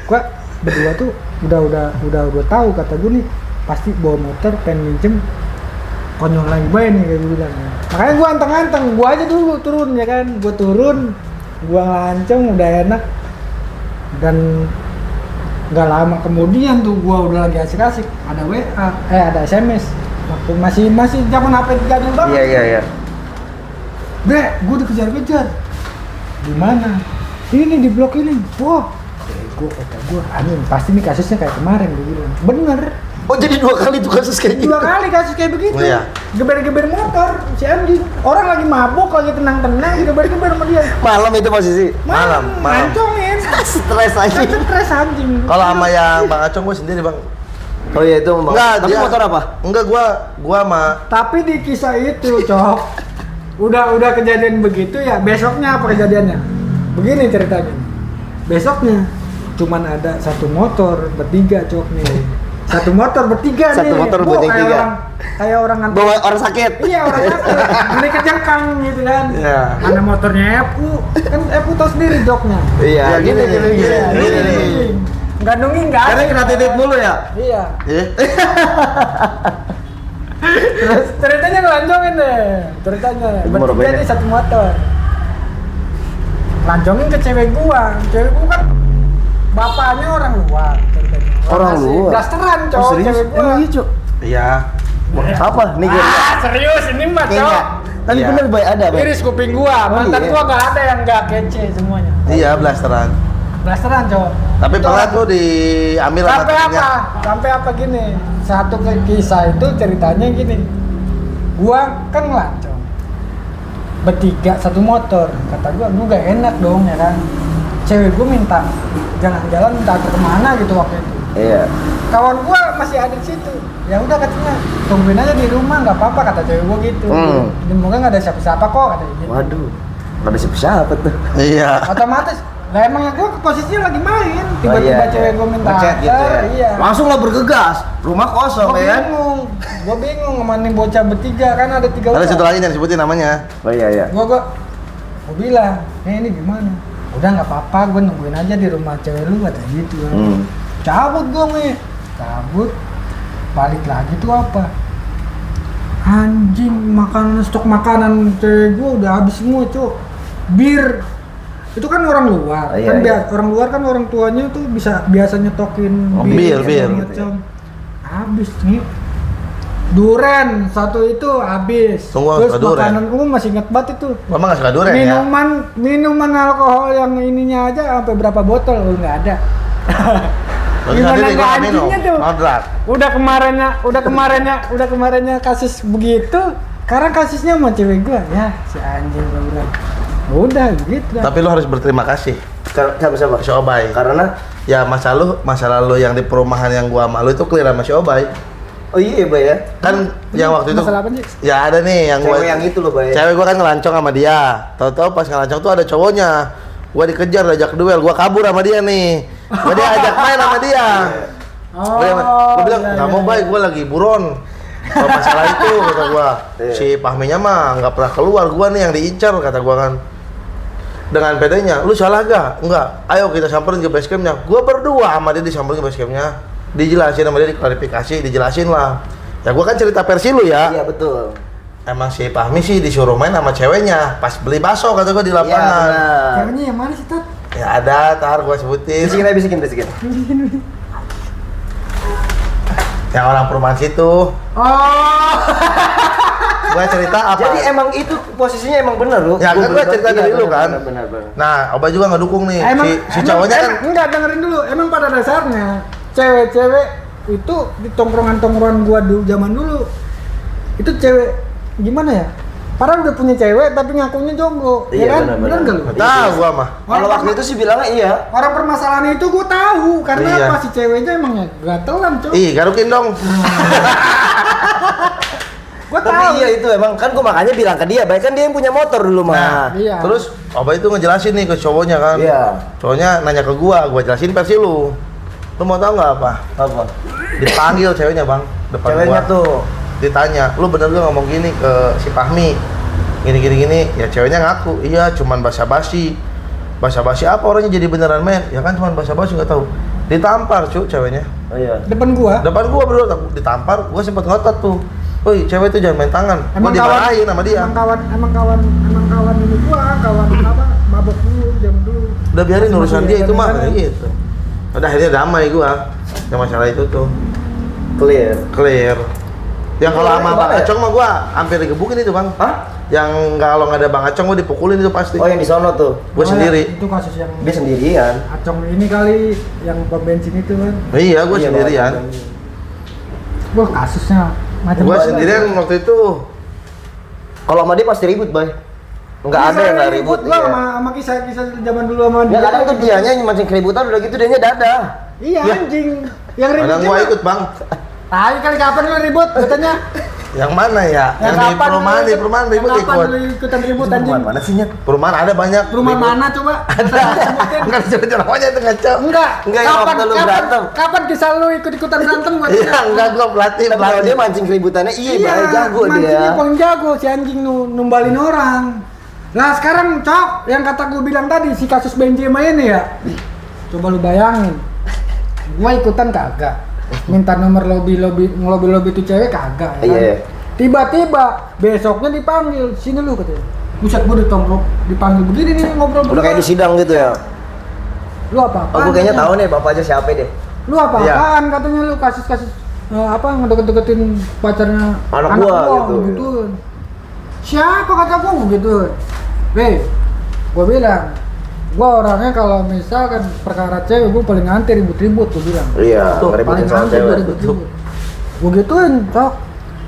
Gua berdua tuh udah tahu kata gue nih pasti bawa motor pengen minjem konyol lagi bae nih kayak gue bilang. Makanya gua anteng-anteng, gua aja dulu turun ya kan. Gua turun, gua lanceng udah enak. Dan nggak lama kemudian tuh gua udah lagi asik-asik ada WA, ada SMS. Waktu masih zaman HP jadul banget. Iya. Bre, gue dikejar-kejar. Di mana? ini di blok ini. Wah, kata gue, anjing pasti nih kasusnya kayak kemarin gue bilang. Bener. Oh jadi 2 kali tuh kasus kayak gitu? 2 kali kasus kayak begitu. Oh, iya. Geber-geber motor si anjing. Orang lagi mabuk, lagi tenang-tenang, geber-geber sama dia. Malam itu posisi? Malam. Ngancongin. Stres aja. Stres anjing. Kalau sama yang Bang Acong gue sendiri Bang. Oh iya itu Bang. Enggak, Tapi dia- motor apa? Enggak, gua sama Tapi di kisah itu, Cok. Udah kejadian begitu ya, besoknya apa kejadiannya? Begini ceritanya. Besoknya cuman ada 1 motor bertiga, Cok nih. 1 motor bertiga nih. Satu motor Wah, bertiga. Kayak orang ngantuk. Bawa orang sakit? Iya, orang sakit. Ini kejengkang gitu kan. Iya. Ada motornya Epu. Kan Epu tau sendiri joknya. Iya, Ya, gini, Iya, gini. Gandungin enggak Karena kena titik mulu ya? Iya. Eh, Terus ceritanya ngelanjongin deh. Ceritanya Umur bertiga berapa nih ini? 1 motor. Lanjongin ke cewek gua. Cewek gua kan bapaknya orang luar ceritanya. Orang Asli. luar? Blasteran, Oh, Cok, serius? cewek gua. Emang iya, Cok? Iya. Apa? Nigeria? Ah, serius ini mah, Kayaknya. Cok. Tapi Iya. bener baik ada, Bang. Iris kuping gua, mantan iya. gua enggak ada yang enggak kece semuanya. Iya, blasteran. Blasteran, Cok. Tapi Itu pernah tuh diambil sama sampai temennya. apa? Sampai apa gini? Satu kisah itu ceritanya gini. Gua kan ngelancong. Bertiga 1 motor. Kata gua gak enak dong ya kan. Cewek gua minta jalan-jalan minta antar kemana gitu waktu itu. Iya. Kawan gua masih ada di situ. Ya udah katanya, tungguin aja di rumah nggak apa-apa kata cewek gua gitu. Dan moga nggak ada siapa-siapa kok katanya gitu. Waduh. Gak ada siapa tuh. Iya. Otomatis lah emangnya gua posisinya lagi main, tiba-tiba Oh, iya, cewek iya. gua minta Ngechat gitu ya? iya. Langsung lah bergegas. Rumah kosong Gua ya kan? bingung sama nih bocah bertiga kan ada 3 Ada orang. satu lagi yang disebutin namanya. Oh iya iya. Gua bilang, ini gimana? Udah nggak apa-apa, gua nungguin aja di rumah cewek lu kata gitu kan. Cabut gua nih, cabut, balik lagi tuh apa? Anjing, stok makanan cewek gua udah habis semua, Cok. Bir itu kan orang luar, Iya, kan iya. orang luar kan orang tuanya tuh biasa netokin Oh, bir. segala macam. Habis nih. Duren satu itu habis. Tunggu, Terus suka duren. makanan gua masih inget banget itu. Mama nggak suka durian ya? Minuman alkohol yang ininya aja sampai berapa botol nggak ada. Terus Gimana nanti gua nggak nggak minum. anjingnya tuh? Modrak. Udah kemarinnya kasus begitu. Sekarang kasusnya sama cewek gua ya si anjing gua bilang. Udah gitu. Tapi lu harus berterima kasih Siapa? si Obay. Karena Ya masa lalu yang di perumahan yang gua malu itu clear sama si Obay. oh iya, Bay ya. Kan yang waktu itu Masalah apa sih? ya ada nih yang Cewek yang itu loh, Bay. Cewek gua kan ngelancong sama dia. Tahu-tahu pas ngelancong tuh ada cowoknya. Gua dikejar, diajak duel, gua kabur sama dia nih. Gua dia ajak main sama dia. Gua bilang, iya, "Nggak mau, iya. Bay, gua lagi buron." Kalau masalah itu kata gua, Iya. si Pahminya mah nggak pernah keluar, gua nih yang diincar kata gua kan. Dengan pedenya, lu salah gak? Enggak, ayo kita samperin ke base campnya. Gua berdua sama dia disamperin ke base campnya. Dijelasin sama dia, diklarifikasi, dijelasin lah. Ya gua kan cerita versi lu ya. Iya betul. Emang si Pahmi sih disuruh main sama ceweknya pas beli bakso kata gua di Iya lapangan. benar. Ceweknya yang mana sih, Tat? Ya ada, tar gua sebutin. Bisikin. Yang orang perumahan situ. Oh. Gua cerita apa? Jadi emang itu posisinya emang bener lu. Ya, kan gua cerita dari lu kan. Benar. Nah, Oba juga ngedukung nih. Si emang- cowoknya kan enggak dengerin dulu. Emang pada dasarnya cewek-cewek itu di tongkrongan-tongkrongan gua dulu zaman dulu itu cewek gimana ya? Padahal udah punya cewek tapi ngakunya jomblo, Iya, ya kan? benar. Bener nggak lu? nggak tahu gua mah. Kalau waktu itu sih bilangnya iya. Orang permasalahan itu gua tahu karena Iya. apa si ceweknya emangnya gatelan, Cok. Ih, garukin dong. Gua Tapi tahu. iya itu emang kan gua makanya bilang ke dia, baik kan dia yang punya motor dulu mah. Nah, Iya. terus Oba itu ngejelasin nih ke cowoknya kan. Iya. Cowoknya nanya ke gua jelasin versi lu. Lu mau tahu nggak apa? Apa? Dipanggil ceweknya, Bang, depan Ceweknya gua. tuh. Ditanya, "Lu bener gak ngomong gini ke si Pahmi? Gini. Ya ceweknya ngaku, "Iya, cuman basa-basi." Basa-basi apa orangnya jadi beneran main? Ya kan cuman basa-basi nggak tahu. Ditampar, ceweknya. Oh iya. Depan gua. Depan gua berdua ditampar, gua sempet ngotot tuh. "Woi, cewek tuh jangan main tangan." Gua dimarahin sama dia. Emang kawan ini gua, kawan apa? Mabok dulu zaman dulu. Udah biarin Masih urusan dia itu mah jalan-jalan. gitu. Udah akhirnya damai gua. Yang masalah itu tuh Clear. clear. Yang kalau sama Gimana Bang ya? Acong mah gua hampir digebukin itu, Bang. Hah? Yang kalau nggak ada Bang Acong gue dipukulin itu pasti. Oh, yang di sono tuh. Gue sendiri. Itu kasus yang Dia sendirian. Acong ini kali yang pom bensin itu kan. Iya, gue Iya, sendirian. Wah, kasusnya macam Gue sendirian waktu itu. Kalau sama dia pasti ribut, Bay. Enggak ada yang enggak ribut. Gua Iya. sama kisah-kisah zaman dulu sama Ya kadang tuh dianya mancing keributan udah gitu dianya dadah. Iya, Ya. anjing. Yang ribut. Kadang gue ikut Bang. Tahu kali kapan lu ribut katanya? Yang mana ya? Yang di perumahan ribut Kapan ikut. lu ikutan ribut anjing? Mana sih, Nyet? Perumahan ada banyak. Rumah ribut. mana coba? Ada. Enggak bisa namanya itu ngaco. Enggak. Enggak, yang waktu lu berantem. Kapan kisah lu ikut-ikutan berantem gua? Iya, enggak gue pelatih. Tapi kalau dia mancing keributannya iya, Bay, jago dia. mancingnya paling jago si anjing numbalin orang. Nah sekarang Cok, yang kata gue bilang tadi si kasus Benzema ini ya, coba lu bayangin, gue ikutan kagak, minta nomor ngelobi tuh cewek kagak, ya kan? Iya. Tiba-tiba besoknya dipanggil, sini lu katanya, buset gue dipanggil begini nih ngobrol. Udah kayak di sidang gitu ya. Lu apa? Oh, gue kayaknya tahu nih bapaknya siapa deh. Lu apa-apaan Iya. katanya lu kasus-kasus ngedeket-deketin pacarnya Anak gua gitu. gituin. Siapa kata gua gitu? Weh, gua bilang, gua orangnya kalau misalkan perkara cewek gua paling anti ribut-ribut gua bilang. Iya, Paling ngeributin soal anti cewek. gua ribut-ribut. Gua gituin, Cok.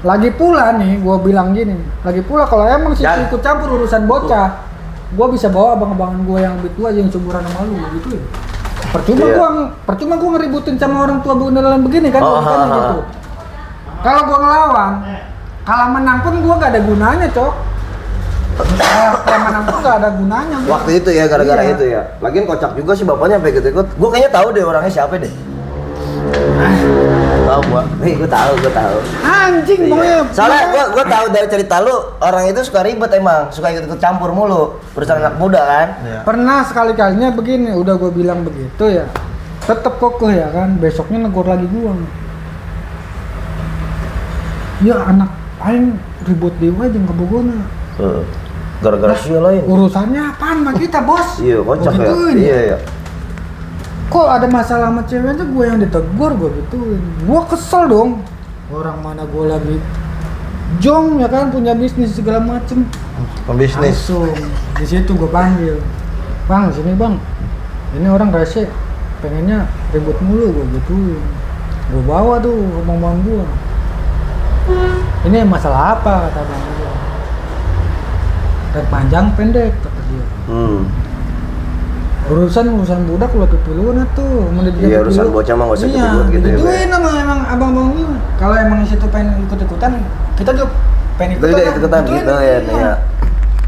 Lagi pula nih, gua bilang gini. Lagi pula kalau emang sih Ya. ikut campur urusan bocah, gua bisa bawa abang-abangan gua yang lebih tua yang seumuran sama lu gituin. Percuma gua ngeributin sama orang tua beneran begini kan, Oh, bukannya gitu. Kalau gua ngelawan, kalau menang pun gua gak ada gunanya, Cok. Kalau menang pun gak ada gunanya. gua. Waktu itu ya gara-gara Iya. itu ya. Lagian kocak juga sih bapaknya sampai gitu ikut. Gue kayaknya tahu deh orangnya siapa deh. Tahu gua. Gue tahu. Anjing pokoknya. Soalnya gue tahu dari cerita lu orang itu suka ribet emang, suka ikut campur mulu. Urusan anak muda kan. Iya. Pernah sekali-kalinya begini, udah gua bilang begitu ya. Tetep kokoh ya kan, besoknya negor lagi gua. Ya anak paling ribut dewa aja kebogona. Gara-gara sih lain. Urusannya apaan sama kita, Bos? Iya, kocak ya. Gituin. Iya. Kok ada masalah sama ceweknya gue yang ditegur, gue gituin. Gue kesel dong. Orang mana gue lagi jong ya kan, punya bisnis segala macem. Pembisnis. Langsung di situ gue panggil, Bang sini bang, ini orang rese, pengennya ribut mulu gue gituin. Gue bawa tuh omongan gue. Ini masalah apa kata bang gue? Dan panjang pendek kata dia. Urusan budak lo kepiluan tuh, Iya, urusan bocah mah nggak usah ikut-ikut gitu ya, Gituin sama emang abang-abang lu. Kalau emang di situ pengen ikut-ikutan, kita juga pengen Kita juga ikutan gitu ya, iya.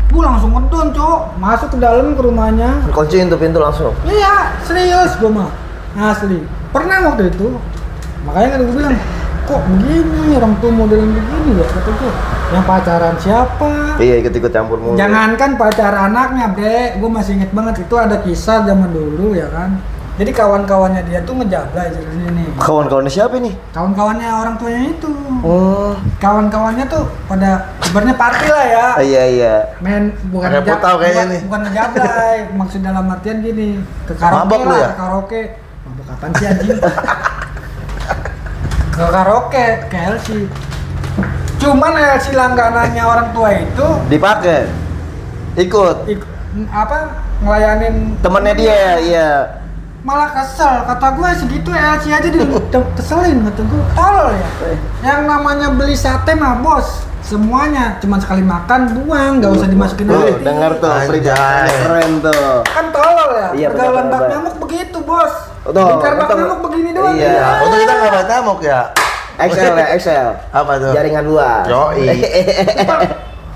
Gue langsung ngedon, Cok. Masuk ke dalam ke rumahnya. Kunciin tuh pintu langsung. Iya, serius gue mah. Asli. Pernah waktu itu. Makanya kan gue bilang, kok begini orang tua modelin begini ya kata gue. Yang pacaran siapa? Iya, ikut-ikut campur mulu. Jangankan pacar anaknya, Bre. Gue masih inget banget itu ada kisah zaman dulu ya kan. Jadi kawan-kawannya dia tuh ngejaga ini. Kawan-kawannya siapa nih? Kawan-kawannya orang tuanya itu. Oh. Kawan-kawannya tuh pada sebenarnya party lah ya. Iya. Men bukan Pakai putau kayaknya nih. bukan ngejablay. Maksud dalam artian gini, ke karaoke Mabok lu lah, ya? ke karaoke. Mabok kapan sih anjing? Ke karaoke, ke LC. Cuman LC langganannya orang tua itu Dipakai. Ikut. apa ngelayanin Temennya dia, iya. malah kesel kata gue segitu LC aja dikeselin kata gue tolol ya yang namanya beli sate mah bos semuanya cuman sekali makan buang nggak usah dimasukin Tuh, hati dengar tuh, Anjay. peribahasa keren tuh. kan tolol ya Iya, pergaulan bak benar. nyamuk begitu bos Tuh, lingkar bak betul. nyamuk begini doang Iya. ya. Untuk kita nggak baca mok ya. XL ya, XL. Apa tuh? Jaringan luas. Yoi.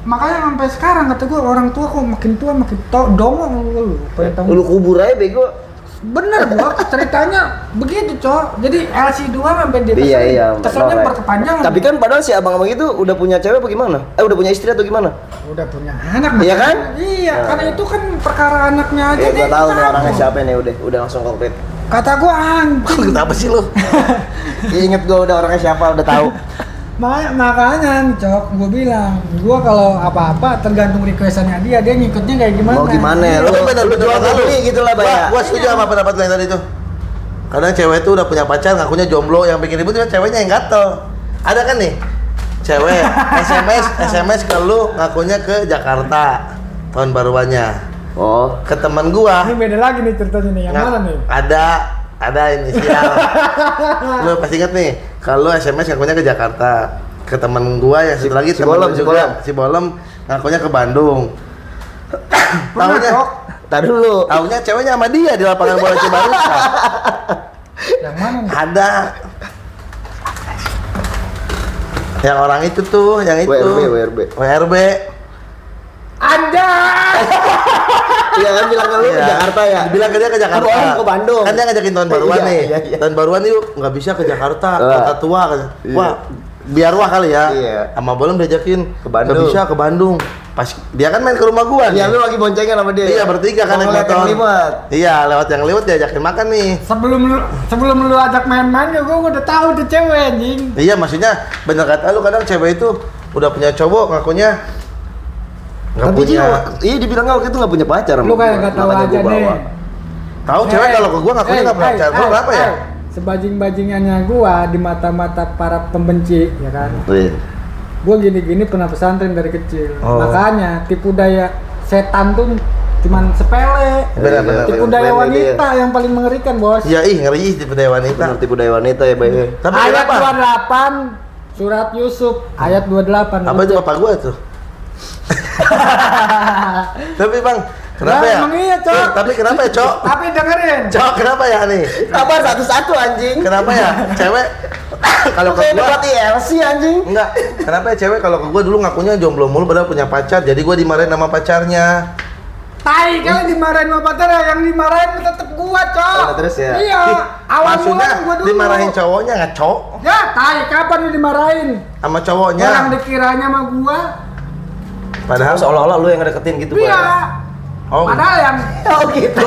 Makanya sampai sekarang kata gue orang tua kok makin tua makin dongeng lu pengen tahu Lu kubur aja bego. bener gua ceritanya begitu cok jadi LC doang sampai dia Iya. keselnya benar. berkepanjangan Tapi kan padahal si abang-abang itu udah punya cewek apa gimana? Udah punya istri atau gimana? udah punya anak Iya makanya. kan? Iya Nah. karena itu kan perkara anaknya aja Ya, gua tahu nih campur. orangnya siapa nih udah langsung konkret. kata gua anjing Kenapa sih lu? Ingat gua udah orangnya siapa, udah tahu. makanya cok gua bilang gua kalau apa-apa tergantung requestannya dia ngikutnya kayak gimana Mau gimana ya? Lu Tapi bener jual kata lu. beli gitu lah, Baya. Gua setuju sama pendapat lu yang tadi tuh. Kadang cewek tuh udah punya pacar, ngakunya jomblo, yang bikin ribut cuma ceweknya yang gatel. Ada kan nih? cewek SMS ke lu ngakunya ke Jakarta tahun baruannya. Oh. Ke teman gua. Ini beda lagi nih ceritanya nih. Yang mana nih? Ada inisial. Lu pasti inget nih, kalau SMS ngakunya ke Jakarta. Ke teman gua yang satu lagi si teman Bolem, lu juga, si Bolem ngakunya ke Bandung. Taunya, Tar dulu. taunya ceweknya sama dia di lapangan bola Cibarusah. Yang mana nih? Ada. Yang orang itu tuh, yang itu. WRB. Ada. Iya kan bilang ke lu ke Iya. Jakarta ya. Bilang ke dia ke Jakarta. Kan ke Bandung. Kan dia ngajakin tahun baruan Iya, nih. iya. Tahun baruan yuk, nggak bisa ke Jakarta, kota tua. Iya. Wah, biar wah kali ya. Iya. Sama Bolem diajakin Ke Bandung. Nggak bisa ke Bandung. Pas dia kan main ke rumah gua nih. Iya, lu lagi boncengan sama dia. Iya, bertiga kan naik Ngeliat yang motor. liwat. Iya, lewat yang lewat diajakin makan nih. Sebelum lu ajak main-main ya gua udah tahu tuh cewek anjing. Iya, maksudnya bener kata lu, kadang cewek itu udah punya cowok ngakunya nggak Tapi punya. iya dibilang waktu itu nggak punya pacar. Lu kayak gak tahu makanya aja gua bawa. nih. Tahu cewek kalau ke gua ngakunya nggak punya pacar. Gua kenapa ya? Sebajing-bajingannya gua di mata-mata para pembenci, ya kan. Iya. Gua gini-gini pernah pesantren dari kecil. Oh. Makanya tipu daya setan tuh cuman sepele. Benar-benar. Tipu daya wanita yang paling mengerikan, Bos. Iya, ngeri tipe daya wanita. Bener tipu daya wanita ya, Bay. Tapi Ayat kenapa? 28 surat Yusuf ayat 28. Apa itu bapak gua tuh? Tapi Bang, kenapa Nah, ya? emang iya, Cok. Tapi kenapa ya, Cok? Tapi dengerin. Cok, kenapa ya nih? Sabar satu-satu anjing. Kenapa ya? Cewek kalau ke Kayak gua dekat ILC anjing. enggak. Kenapa ya cewek kalau ke gua dulu ngakunya jomblo mulu padahal punya pacar. Jadi gua dimarahin sama pacarnya. Tai kali dimarahin sama pacar, yang dimarahin tetep gua, Cok. Oh, terus ya? Iya. Awal Maksudnya gua dulu. dimarahin cowoknya nggak, Cok? Ya, tai kapan lu dimarahin? Sama cowoknya. Orang dikiranya sama gua. Padahal Seolah-olah lu yang ngedeketin gitu, Bay. Iya. oh, Padahal yang Oh gitu.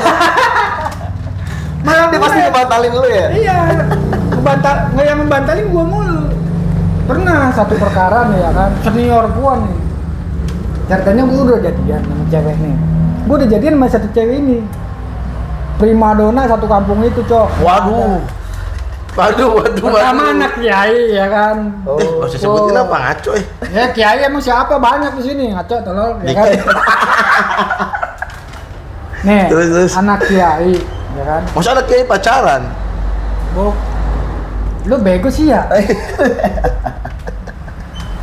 malah Dia pasti ngebatalin lu ya? Iya. Nggak yang membantalin gua mulu. Pernah satu perkara nih ya kan, senior gua nih. Ceritanya gua udah jadian sama cewek nih. Gua udah jadian sama satu cewek ini. Primadona satu kampung itu, Cok. waduh. Waduh. Pertama anak kiai ya kan. Oh. Nggak usah sebutin apa ngaco Ya kiai emang siapa banyak di sini, ngaco tolol ya kan. Nih, Terus. anak kiai ya kan. Masa anak kiai pacaran? Bok. Lu bego sih ya?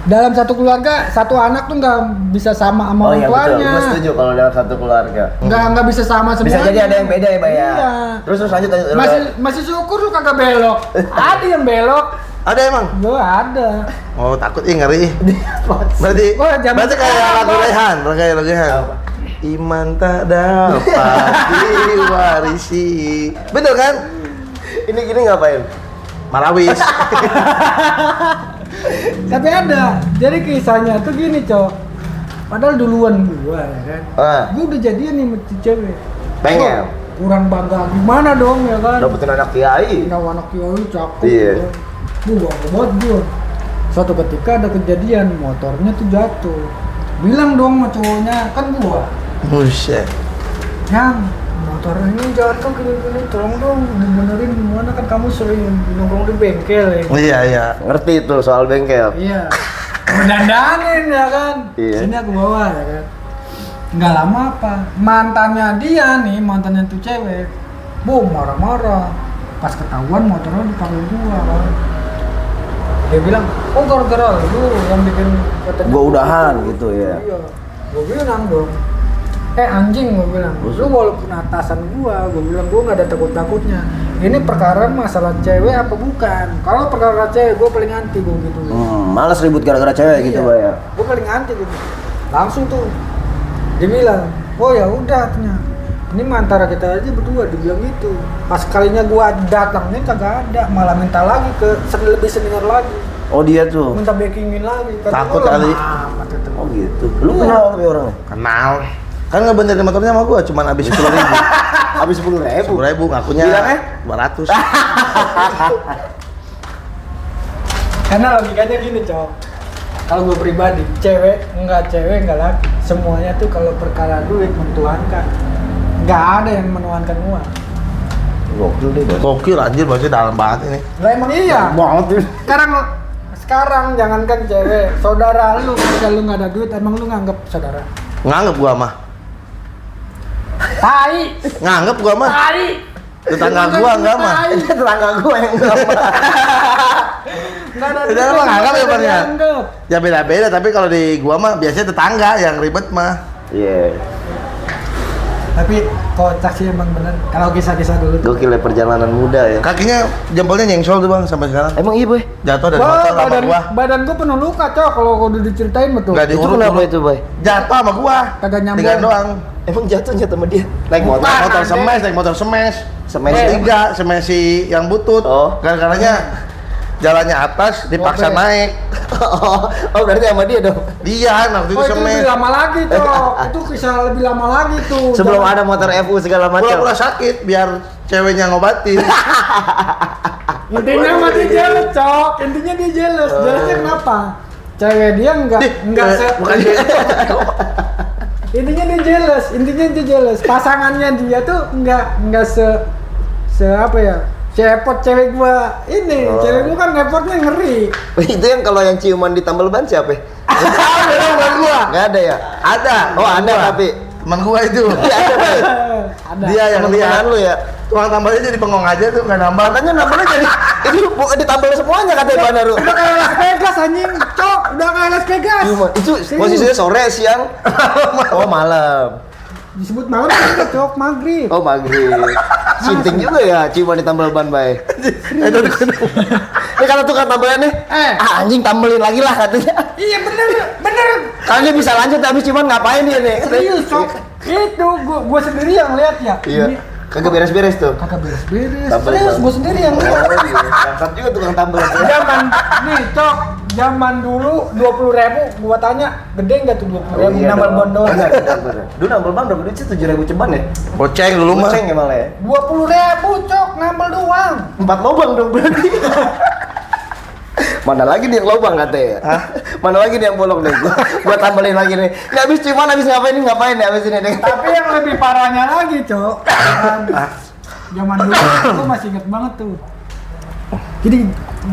Dalam satu keluarga, satu anak tuh nggak bisa sama Oh sama orang iya betul, tuanya. gue setuju kalau dalam satu keluarga. Nggak bisa sama semuanya. Bisa jadi ada yang beda ya, Bay ya. Iya. Terus lanjut. Masih syukur lu kagak belok. Ada yang belok. Ada emang? Gua ada. Oh takut ngeri. Berarti Wah, zaman berarti kayak sekarang, lagu Bos. Rehan, kayak lagu Rehan. Apa? Iman tak dapat diwarisi. Betul kan? Ini gini ngapain? Marawis. Tapi ada. Jadi kisahnya tuh gini, Cok. Padahal duluan gua ya kan. Ah, Gua udah jadian nih sama cewek. pengen Kurang bangga gimana dong ya kan? dapetin anak kiai. Anak kiai cakep. Iya. ya. Gua bangga banget gua. Suatu ketika ada kejadian motornya tuh jatuh. Bilang dong sama cowoknya, kan gua. Buset. Yang motor ini jatuh gini-gini, tolong dong dibenerin gimana, kan kamu sering nongkrong di bengkel ya. Iya. Ngerti tuh soal bengkel. Iya. Dandanin ya kan. Iya. Sini aku bawa ya kan. Nggak lama apa, mantannya dia nih, mantannya tuh cewek. Boom, marah-marah. Pas ketahuan motornya dipanggil gua kan. Dia bilang, "Oh, gara-gara lu yang bikin katanya." Gua udahan gitu ya. Iya. Gua bilang dong. Anjing, gua bilang. Lu walaupun atasan gua bilang gua nggak ada takut-takutnya. Ini perkara masalah cewek apa bukan? Kalau perkara cewek gua paling anti gua gitu. Males ribut gara-gara cewek gitu, Bay ya. Gue paling anti gitu. Langsung tuh dia bilang, oh ya udah katanya. Ini mah antara kita aja berdua, dibilang gitu. Pas kalinya gua datangnya kagak ada, malah minta lagi ke lebih senior lagi. Oh dia tuh. Minta backingin lagi. Kata Takut gua, kali. "Lemah amat," kata gua. Oh gitu. Lu Iya. kenal tapi orangnya? Kenal. Kan ngebenerin motornya sama gua cuman habis 10.000. Habis 10.000. 10.000 ngakunya Bilangnya? 200. Karena logikanya gini, Cok. Kalau gue pribadi, cewek enggak laki. Semuanya tuh kalau perkara duit mentuankan. Enggak ada yang menuankan uang. Gokil deh, Bay. Gokil anjir, bahasanya dalam banget ini. Lah emang iya. Banget. Sekarang sekarang jangankan cewek, saudara lu kalau lu nggak ada duit emang lu nganggep saudara? Nganggep gua mah. Tai, Nganggep gua mah. tai. Tetangga gua enggak mah. Ini tetangga gue yang enggak mah. Nggak ada Udah duit, mah nganggep ya, Bang, ya? dianggep. Ya beda-beda, tapi kalau di gua mah biasanya tetangga yang ribet mah. Iya. Tapi kocak sih emang bener. Kalau kisah-kisah dulu tuh. Gokil ya perjalanan muda ya. Kakinya jempolnya nyengsol tuh Bang sampai sekarang. Emang iya, Boy? Jatuh dari Wah, motor sama gua. badan gua penuh luka, Cok. Kalau udah diceritain betul. Enggak Itu diurut kenapa dulu. itu, Boy? Jatuh sama gua. Kagak nyambung. Tinggal doang. Emang jatuhnya sama dia? Naik motor. Bukan. Motor smash, naik motor smash. Smash tiga, smash si yang butut. Oh. Gara-garanya jalannya atas dipaksa Oke. naik. Oh, berarti sama dia dong. Dia waktu Oh, itu itu lebih smash. lama lagi, Cok. Itu kisah lebih lama lagi tuh. Sebelum Jangan- ada motor FU segala Pura-pura macam. sakit biar ceweknya ngobatin. Intinya mah dia jealous, Cok. Intinya dia jealous. Jealousnya kenapa? Cewek dia enggak Bukan gitu. Intinya dia jealous. Pasangannya dia tuh enggak se apa ya? Cepot cewek gua ini, Oh. cewek gua kan repotnya ngeri. Itu yang kalau yang ciuman di tambal ban siapa? Teman gua. Enggak ada ya? Ada. Oh, teman ada gua. tapi. Teman gua itu. Ada, Boy. Ada. Dia yang Teman-teman lihat lu ya. tukang tambalnya jadi bengong aja tuh nggak nambah. Katanya nambahnya jadi itu bukan ditambal semuanya katanya Banaru. Udah kayak Las Vegas anjing, Cok. Udah kayak Las Vegas. Ciuman. Itu Serius. posisinya sore, siang. Oh, malam. Disebut malam kan, Cok, maghrib. Oh, maghrib. Sinting juga ya ciuman di tambal ban, Bay. Ini kalau tukang tambalan nih, anjing tambelin lagi lah katanya. Iya bener. Kalau dia bisa lanjut habis ciuman ngapain dia nih? Serius, Cok. Itu gua sendiri yang lihat ya. Iya. Ini Kagak beres-beres tuh. kagak beres-beres. Tambal Serius, ban. gua sendiri yang lihat. Angkat juga tukang tambal. Zaman nih, Cok. Zaman dulu 20.000 gua tanya, gede enggak tuh 20.000 nambal ban doang? Dulu nambal ban berapa duit sih? 7.000 ceban ya? Goceng dulu mah. Goceng ya malah ya? 20.000, Cok, nambal doang. 4 lubang dong berarti. Mana lagi nih yang lubang katanya? Mana lagi nih yang bolong nih? Gua tambelin lagi nih. Nggak habis ciuman habis ngapain nih habis ini nih. Tapi yang lebih parahnya lagi, Cok. Zaman dulu gua masih inget banget tuh.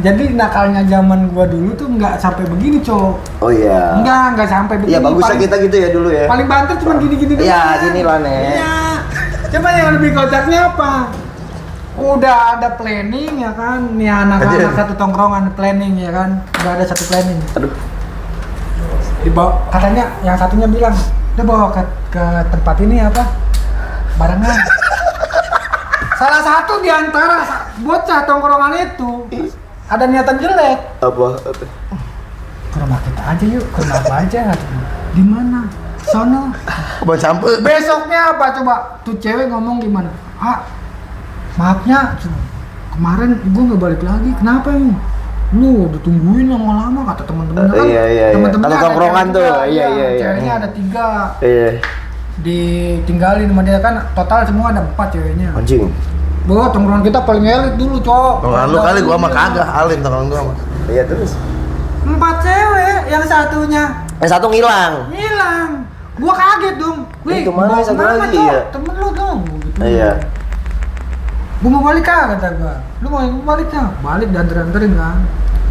Jadi nakalnya zaman gua dulu tuh nggak sampai begini, Cok. Oh iya. Nggak sampai begini. Iya bagusnya Paling- kita gitu ya dulu ya. Paling banter cuma gini-gini doang. Iya, gini lah, Nek. Iya. Cuma yang lebih kocaknya apa? Udah ada planning ya kan, nih anak-anak satu tongkrongan planning ya kan, udah ada satu planning. Aduh. Dibawa, katanya yang satunya bilang, udah bawa ke tempat ini apa? Barengan. Salah satu di antara bocah tongkrongan itu ada niatan jelek. Apa? Ke rumah kita aja yuk, ke rumah apa aja? Di mana? Sono. Ban sampe. Besoknya apa coba? Tuh cewek ngomong gimana? Maafnya, kemarin gue nggak balik lagi. Kenapa emang? Lu udah tungguin lama-lama kata teman-teman kan? Iya. Teman-temannya Kalau ada tongkrongan yang tuh, tiga, iya. Ceweknya ada 3, Iya. ditinggalin sama dia kan. Total semua ada 4 ceweknya. Anjing. Bahwa tongkrongan kita paling elit dulu, Cok. Tongkrongan lu kali gua mah kagak, alim tongkrongan gua mah. Iya terus. 4 cewek, yang satunya Yang satu ngilang. hilang. Gua kaget dong. Wih, Itu mana bawa satu kemana, lagi, Cok? ya? Temen lu dong. Gitu. Iya. Gua mau balik kata gua. Lu mau baliknya? Balik dianter-anterin kan.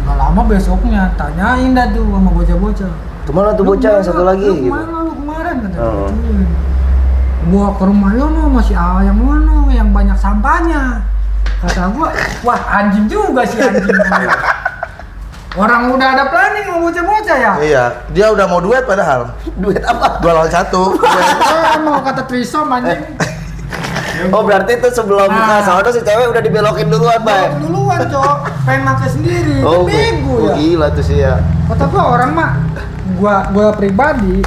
Nggak lama besoknya tanyain dah tuh sama bocah-bocah. Kemana tuh bocah yang satu lagi? Lu Gitu. kemana lu kemarin kata Oh. gua. Gua ke rumah Yono masih yang mana yang banyak sampahnya. Kata gua, wah anjing juga sih anjing. Orang udah ada planning mau bocah-bocah ya. Iya, dia udah mau duet padahal. Duit apa? 2 lawan 1. Mau kata trisom anjing. Oh berarti itu sebelum Nah. ke sono si cewek udah dibelokin duluan, Bay. Duluan, Cok. Pengen make sendiri. Oh, Kan bego oh, ya. gila tuh sih ya. Kata gua orang mah gua pribadi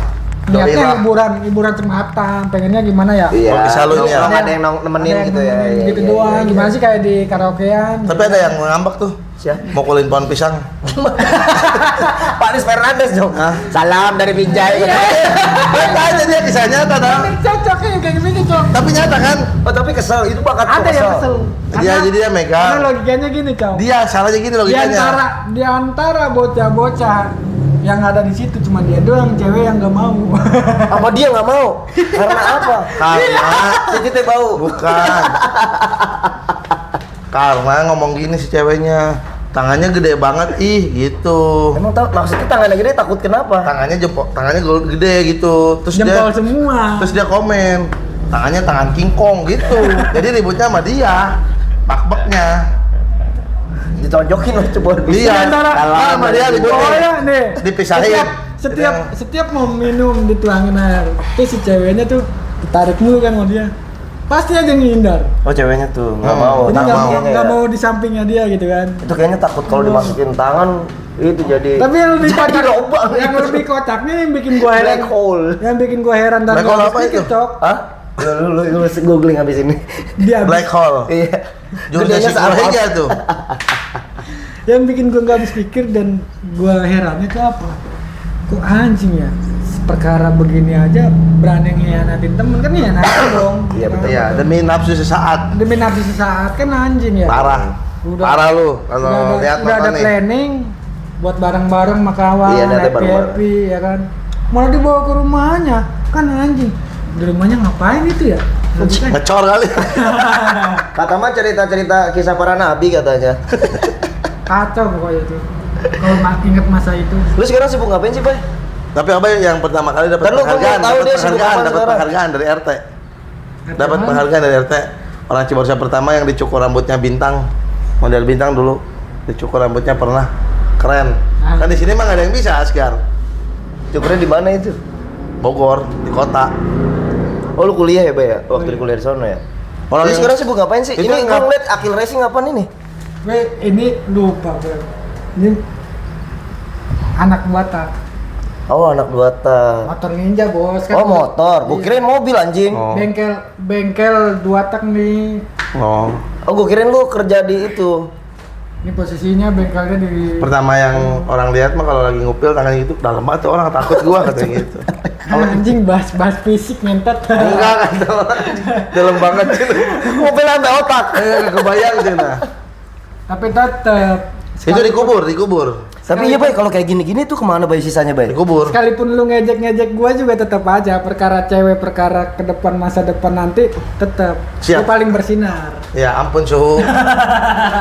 niatnya Doi lah. hiburan semata, pengennya gimana ya? Oh, bisa lu ini ya. Nongkrong ada yang nemenin Ada yang gitu ya. nemenin Iya, gitu iya, doang. iya, Gimana iya. sih kayak di karaokean? Tapi ada yang ngambek tuh. Siapa? Mukulin pohon pisang. Paris Fernandes dong. Hah? Salam dari Binjai. Ada aja dia kisah nyata dah. Ini cocok ya kayak gini, Cok. Tapi nyata kan? Oh tapi kesel, itu bakat Ada yang kesel. Dia jadi dia Karena megang. logikanya gini, Cok. Dia salahnya gini Di logikanya. antara bocah-bocah yang ada di situ cuma dia doang cewek yang nggak mau. Apa dia nggak mau? Karena apa? Karena Cicitnya bau. bukan. Karena ngomong gini si ceweknya. tangannya gede banget gitu. Emang tahu maksudnya tangannya gede takut kenapa? Tangannya gede gitu. Terus Jempol dia semua. Terus dia komen, tangannya tangan King Kong gitu. Jadi ributnya sama dia. Pakbeknya. Ditonjokin loh coba. Iya, sama dia ributnya. Oh ya nih. Dipisahin. Setiap mau minum dituangin air. Terus si ceweknya tuh ditarik dulu kan sama dia. Pasti aja ngehindar. Oh ceweknya tuh nggak mau. Jadi tangannya nggak ya. mau di sampingnya dia gitu kan. Itu kayaknya takut kalau dimasukin tangan itu jadi. Tapi yang lebih jadi kocak, lubang yang itu. lebih kocaknya yang bikin gua heran. Black hole. Yang bikin gua heran dan Black hole gua apa pikir, itu? Cok. Hah? Lu googling habis ini. Dia Black hole. Iya. Jurusnya Gedenya si seapa? Kureja tuh. yang bikin gua nggak habis pikir dan gua herannya itu apa? Kok anjing ya? Perkara begini aja berani ngianatin temen kan ngianatin dong. Iya, betul. Iya, demi nafsu sesaat. Demi nafsu sesaat kan anjing ya. Parah. Parah lu kalau lihat udah ada nonton nih. planning buat bareng-bareng sama kawan, Iya, nanti happy ya kan. Malah dibawa ke rumahnya, kan anjing. Di rumahnya ngapain itu ya? Kan? Ngecor kali. Kata mah cerita-cerita kisah para nabi katanya. Kacau pokoknya itu. Kalau inget masa itu. Lu sekarang sibuk ngapain sih, Bay? Tapi Abah yang pertama kali dapat Kan lu penghargaan, gua tahu dia sibuk apa dapat sekarang. penghargaan dari RT. Dapat Apaan? penghargaan dari RT. Orang Cibarusah pertama yang dicukur rambutnya bintang. Model bintang dulu. Dicukur rambutnya pernah. Keren. Kan di sini mah nggak ada yang bisa, Askar. Cukurnya di mana itu? Bogor, di kota. Oh lu kuliah ya, Bay ya? Waktu di kuliah di sono ya? Orang Jadi yang- sekarang sibuk ngapain sih? Itu Ini gua ngeliat Akil Racing apaan ini? Ini lupa gue. Ini anak buatan. Oh anak duata. Motor ninja bos kan. Oh motor, gua Iya. kirain mobil anjing. Oh. Bengkel dua tak nih. Oh. Oh gua kirain lu kerja di itu. Ini posisinya bengkelnya di Pertama yang orang lihat mah kalau lagi ngupil tangan gitu, dalam banget tuh orang takut gua katanya gitu. anjing bahas fisik ngentot. Enggak kan dalam banget sih. Mobil sampai otak. Nggak kebayang sih nah. Tapi tetep Itu dikubur. Tapi iya Bay, kalau kayak gini-gini tuh kemana Bay sisanya Bay? Dikubur. sekalipun lu ngejek-ngejek gua juga tetap aja perkara cewek, perkara ke depan masa depan nanti tetap Siap. lu paling bersinar. Ya ampun suhu.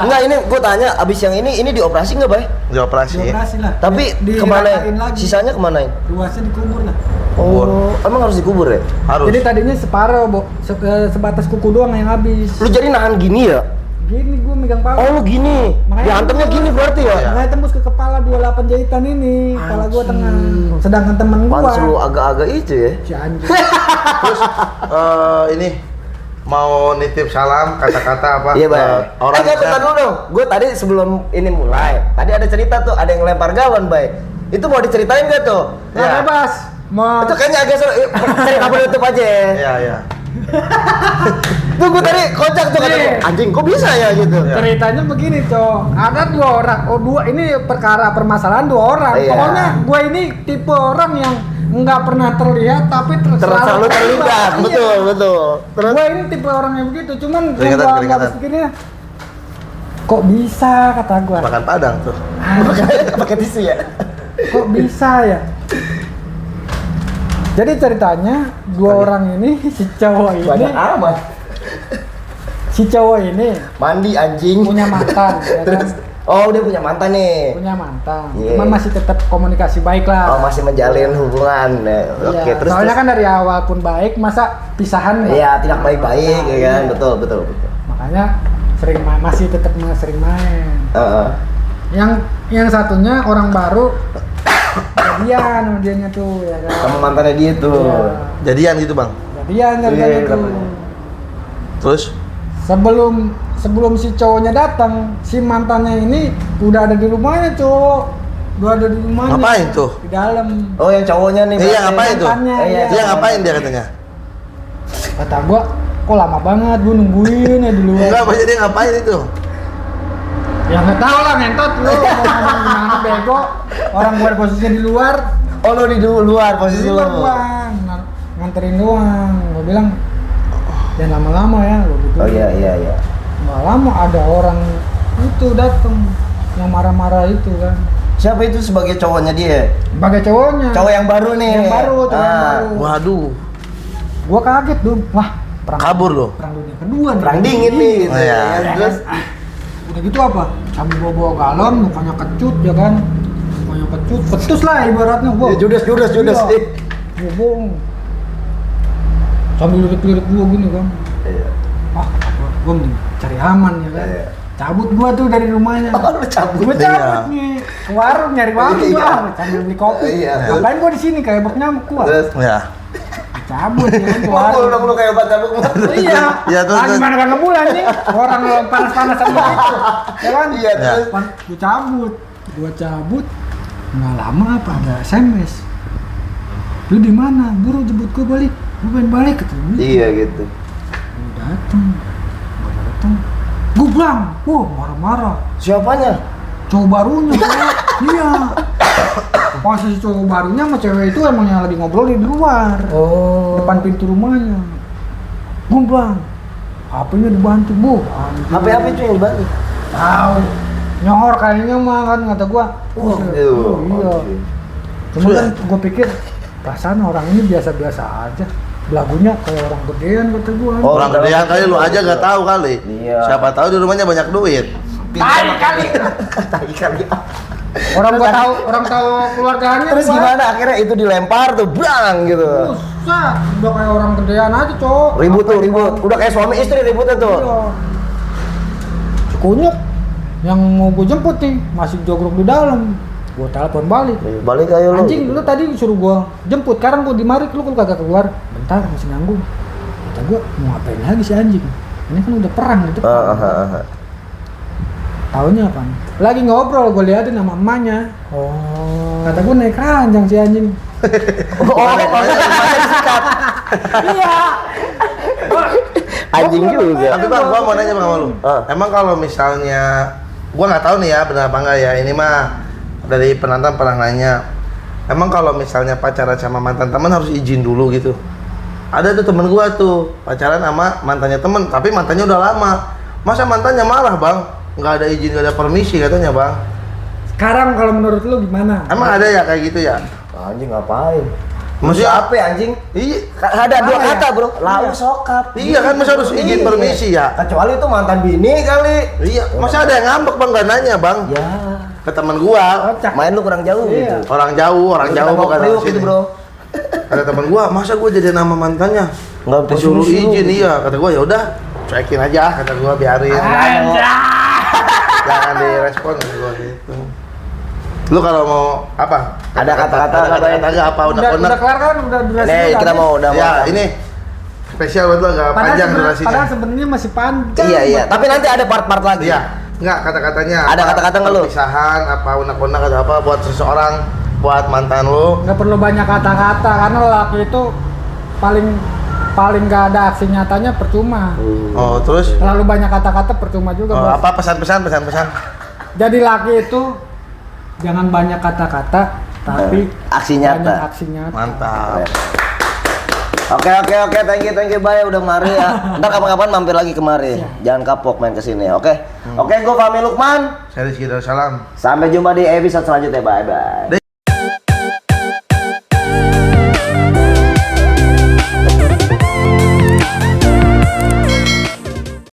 Enggak ini gua tanya, abis yang ini dioperasi nggak Bay? Dioperasi. Dioperasi lah. Tapi Di- kemana? diratain lagi. Sisanya kemana? Luasnya dikubur lah. Oh, emang harus dikubur ya? Harus. Jadi tadinya separuh, sebatas kuku doang yang habis. Lu jadi nahan gini ya? Gini gua megang palu. Oh lu gini, Makanya dihantamnya gua- gini berarti ya? Iya. Makanya tembus ke kepala 28 jahitan ini, kepala gua tengah. Sedangkan temen gua Pantes lu agak-agak itu ya? si anjing. Terus ini mau nitip salam kata-kata apa? Iya ke Bay. Orang Enggak, bentar dulu dong. Gue tadi sebelum ini mulai, tadi ada cerita tuh, ada yang lempar galon Bay. Itu mau diceritain gak tuh? Nah, Ya. bebas. Mau Itu kayaknya agak seru. Cerita penutup aja. Iya. Tuh gue tadi kocak tuh kata Iya. gua, anjing kok bisa ya gitu. Iya. ceritanya begini, Cok. Ada dua orang. Oh, ini perkara permasalahan dua orang. Iya. Pokoknya gua ini tipe orang yang nggak pernah terlihat tapi Selalu terlibat, Iya. betul. Terus Gua ini tipe orang yang begitu, cuman gua Keringatan, nggak keringatan. habis pikirnya. Kok bisa kata gua? Makan Padang tuh. pakai tisu ya. Kok bisa ya? Jadi ceritanya dua orang ini si cowok ini, Banyak amat. si cowok ini Mandi anjing. punya mantan, ya kan? Terus, oh dia punya mantan nih. Punya mantan. Iya. Cuman masih tetap komunikasi baik lah. Oh masih menjalin hubungan. Iya, Oke terus. soalnya terus. kan dari awal pun baik, masa pisahan? Iya tidak baik-baik ya kan. Iya. Betul. Makanya masih tetap sering main. Heeh. Yang satunya orang baru jadian sama dianya tuh ya kan. Sama mantannya dia tuh. Iya. Jadian gitu bang. Jadian ceritanya Iya, tuh. kenapa? Terus Sebelum si cowoknya datang, si mantannya ini udah ada di rumahnya, Cok. Udah ada di rumahnya. Ngapain tuh? Di dalam. Oh yang cowoknya nih. Iya berarti. ngapain tuh? Mantannya, iya. Dia ngapain dia katanya? Kata gua, kok lama banget gua nungguin ya di luar. Enggak, maksudnya dia ngapain itu? Ya nggak tahu lah ngentot lu mau ngomong gimana bego. Orang gua posisinya di luar. Oh lu di luar posisi Di lu. luar doang, nganterin doang. Gua bilang jangan lama-lama ya, gua gitu. Oh iya. Nggak lama ada orang itu datang yang marah-marah itu kan. Siapa itu sebagai cowoknya dia? Sebagai cowoknya. Cowok yang baru nih. Yang baru, cowok yang Ah. baru. Waduh, Gua kaget dong. Wah, perang kabur loh. perang dunia kedua nih. Perang dingin nih. Oh, iya. Ya, terus Udah kayak gitu apa? Sambil bawa galon, mukanya kecut ya kan? Mukanya kecut, petus lah ibaratnya gua. Ya, Judas. Iya. Gua bohong. Sambil lirik-lirik gua gini kan. Iya. Gua mending cari aman ya kan. Iya. Cabut gua tuh dari rumahnya. Oh, lu cabut. Gua Iya. cabut nih. Ke warung nyari warung Iya. gua. Sambil beli kopi. Iya. Ngapain gua di sini kayak bak nyamuk gua. Terus Ya. Cabut ya kan ke mukul warung. dong lu kayak obat cabuk. Iya. Iya, terus- Lagi mana kan ngebul anjing. Orang panas-panasan begitu. Ya kan? Iya, terus. Gua cabut. Nggak lama apa ada SMS. Lu di mana? Buru jemput gua balik. Gua pengen balik ketemu. Iya gitu. Gua datang. Gua bilang, marah-marah. Siapanya? Cowok barunya, Pak. Iya. Posisi cowok barunya sama cewek itu emangnya lagi ngobrol di luar. Oh. Depan pintu rumahnya. Gua bilang, HP-nya dibantu, Bu. HP itu yang dibantu. Tahu. Nyohor kayaknya mah kan kata gua. Iya. Iya. Cuma kan gua pikir perasaan orang ini biasa-biasa aja. Lagunya kayak orang gedean kata gua. Oh, Orang gedean kali lu aja gak tahu kali. Iya. Siapa tahu di rumahnya banyak duit. Tai kali. Orang tahu keluarganya. Terus Pak. gimana akhirnya itu dilempar tuh, blang gitu. Usah, udah kayak orang gedean aja, Cok. Ribut. Udah kayak suami istri ributnya tuh. Iya. Kunyuk yang mau gue jemput nih masih jogrok di dalam. Gue telepon balik. Balik ayo lu. Anjing, lu tadi suruh gue jemput, sekarang gue di mari lu kagak keluar. Bentar, masih nanggung. Kata gue mau ngapain lagi si anjing? Ini kan udah perang gitu. Taunya apa? Lagi ngobrol, gue liatin sama emaknya. Oh. Kata gue naik ranjang si anjing. Iya. Anjing juga. Tapi Bang, gua mau nanya sama lu. Emang kalau misalnya gua nggak tahu nih ya benar apa enggak ya. Ini mah dari penonton pernah nanya. Emang kalau misalnya pacaran sama mantan teman harus izin dulu gitu. Ada tuh temen gua tuh pacaran sama mantannya temen, tapi mantannya udah lama. Masa mantannya marah, Bang? Nggak ada izin, nggak ada permisi katanya, Bang. Sekarang kalau menurut lu gimana? Emang ada ya kayak gitu ya? Anjing ngapain? Maksudnya apa anjing? Iya. Ada dua Apa ya? kata, Bro. Lau sokap. Iya kan masa harus izin Iya. permisi ya? Kecuali itu mantan bini kali. Iya, masa ada yang ngambek Bang nggak nanya, Bang? Ya. Ke temen gua, Kocak. Main lu kurang jauh Iya. gitu. orang jauh Kita bukan mau dari priuk sini. gitu, Bro. Kata temen gua, masa gua jadi nama mantannya? Enggak Disuruh izin, iya. Kata gua, ya udah, cuekin aja. Kata gua, biarin. Jangan direspon kata gua gitu. Lu kalau mau apa? Ada kata-kata ada nggak, kata-kata nggak apa Udah unek-unek? kelar kan? Udah durasi. Nih, kita mau udah Ya, mau. ini spesial buat lu agak panjang durasinya. Padahal sebenarnya masih panjang. Iya. Tapi nanti ada part-part lagi. Iya, enggak kata-katanya. Ada apa, kata-kata nggak lu? Perpisahan, apa unek-unek atau apa buat seseorang, buat mantan lu. Nggak perlu banyak kata-kata karena laki itu paling nggak ada aksi nyatanya percuma. Oh, terus Terlalu banyak kata-kata percuma juga. Bos. apa pesan-pesan? Jadi laki itu jangan banyak kata-kata tapi Aksi banyak nyata. aksi nyata. Mantap. Oke, thank you Bay udah mari ya. Ntar kapan-kapan mampir lagi kemari. Jangan kapok main kesini, oke? Oke, gue Fahmi Lukman. Saya Rizky Darussalam. Sampai jumpa di episode selanjutnya, bye bye.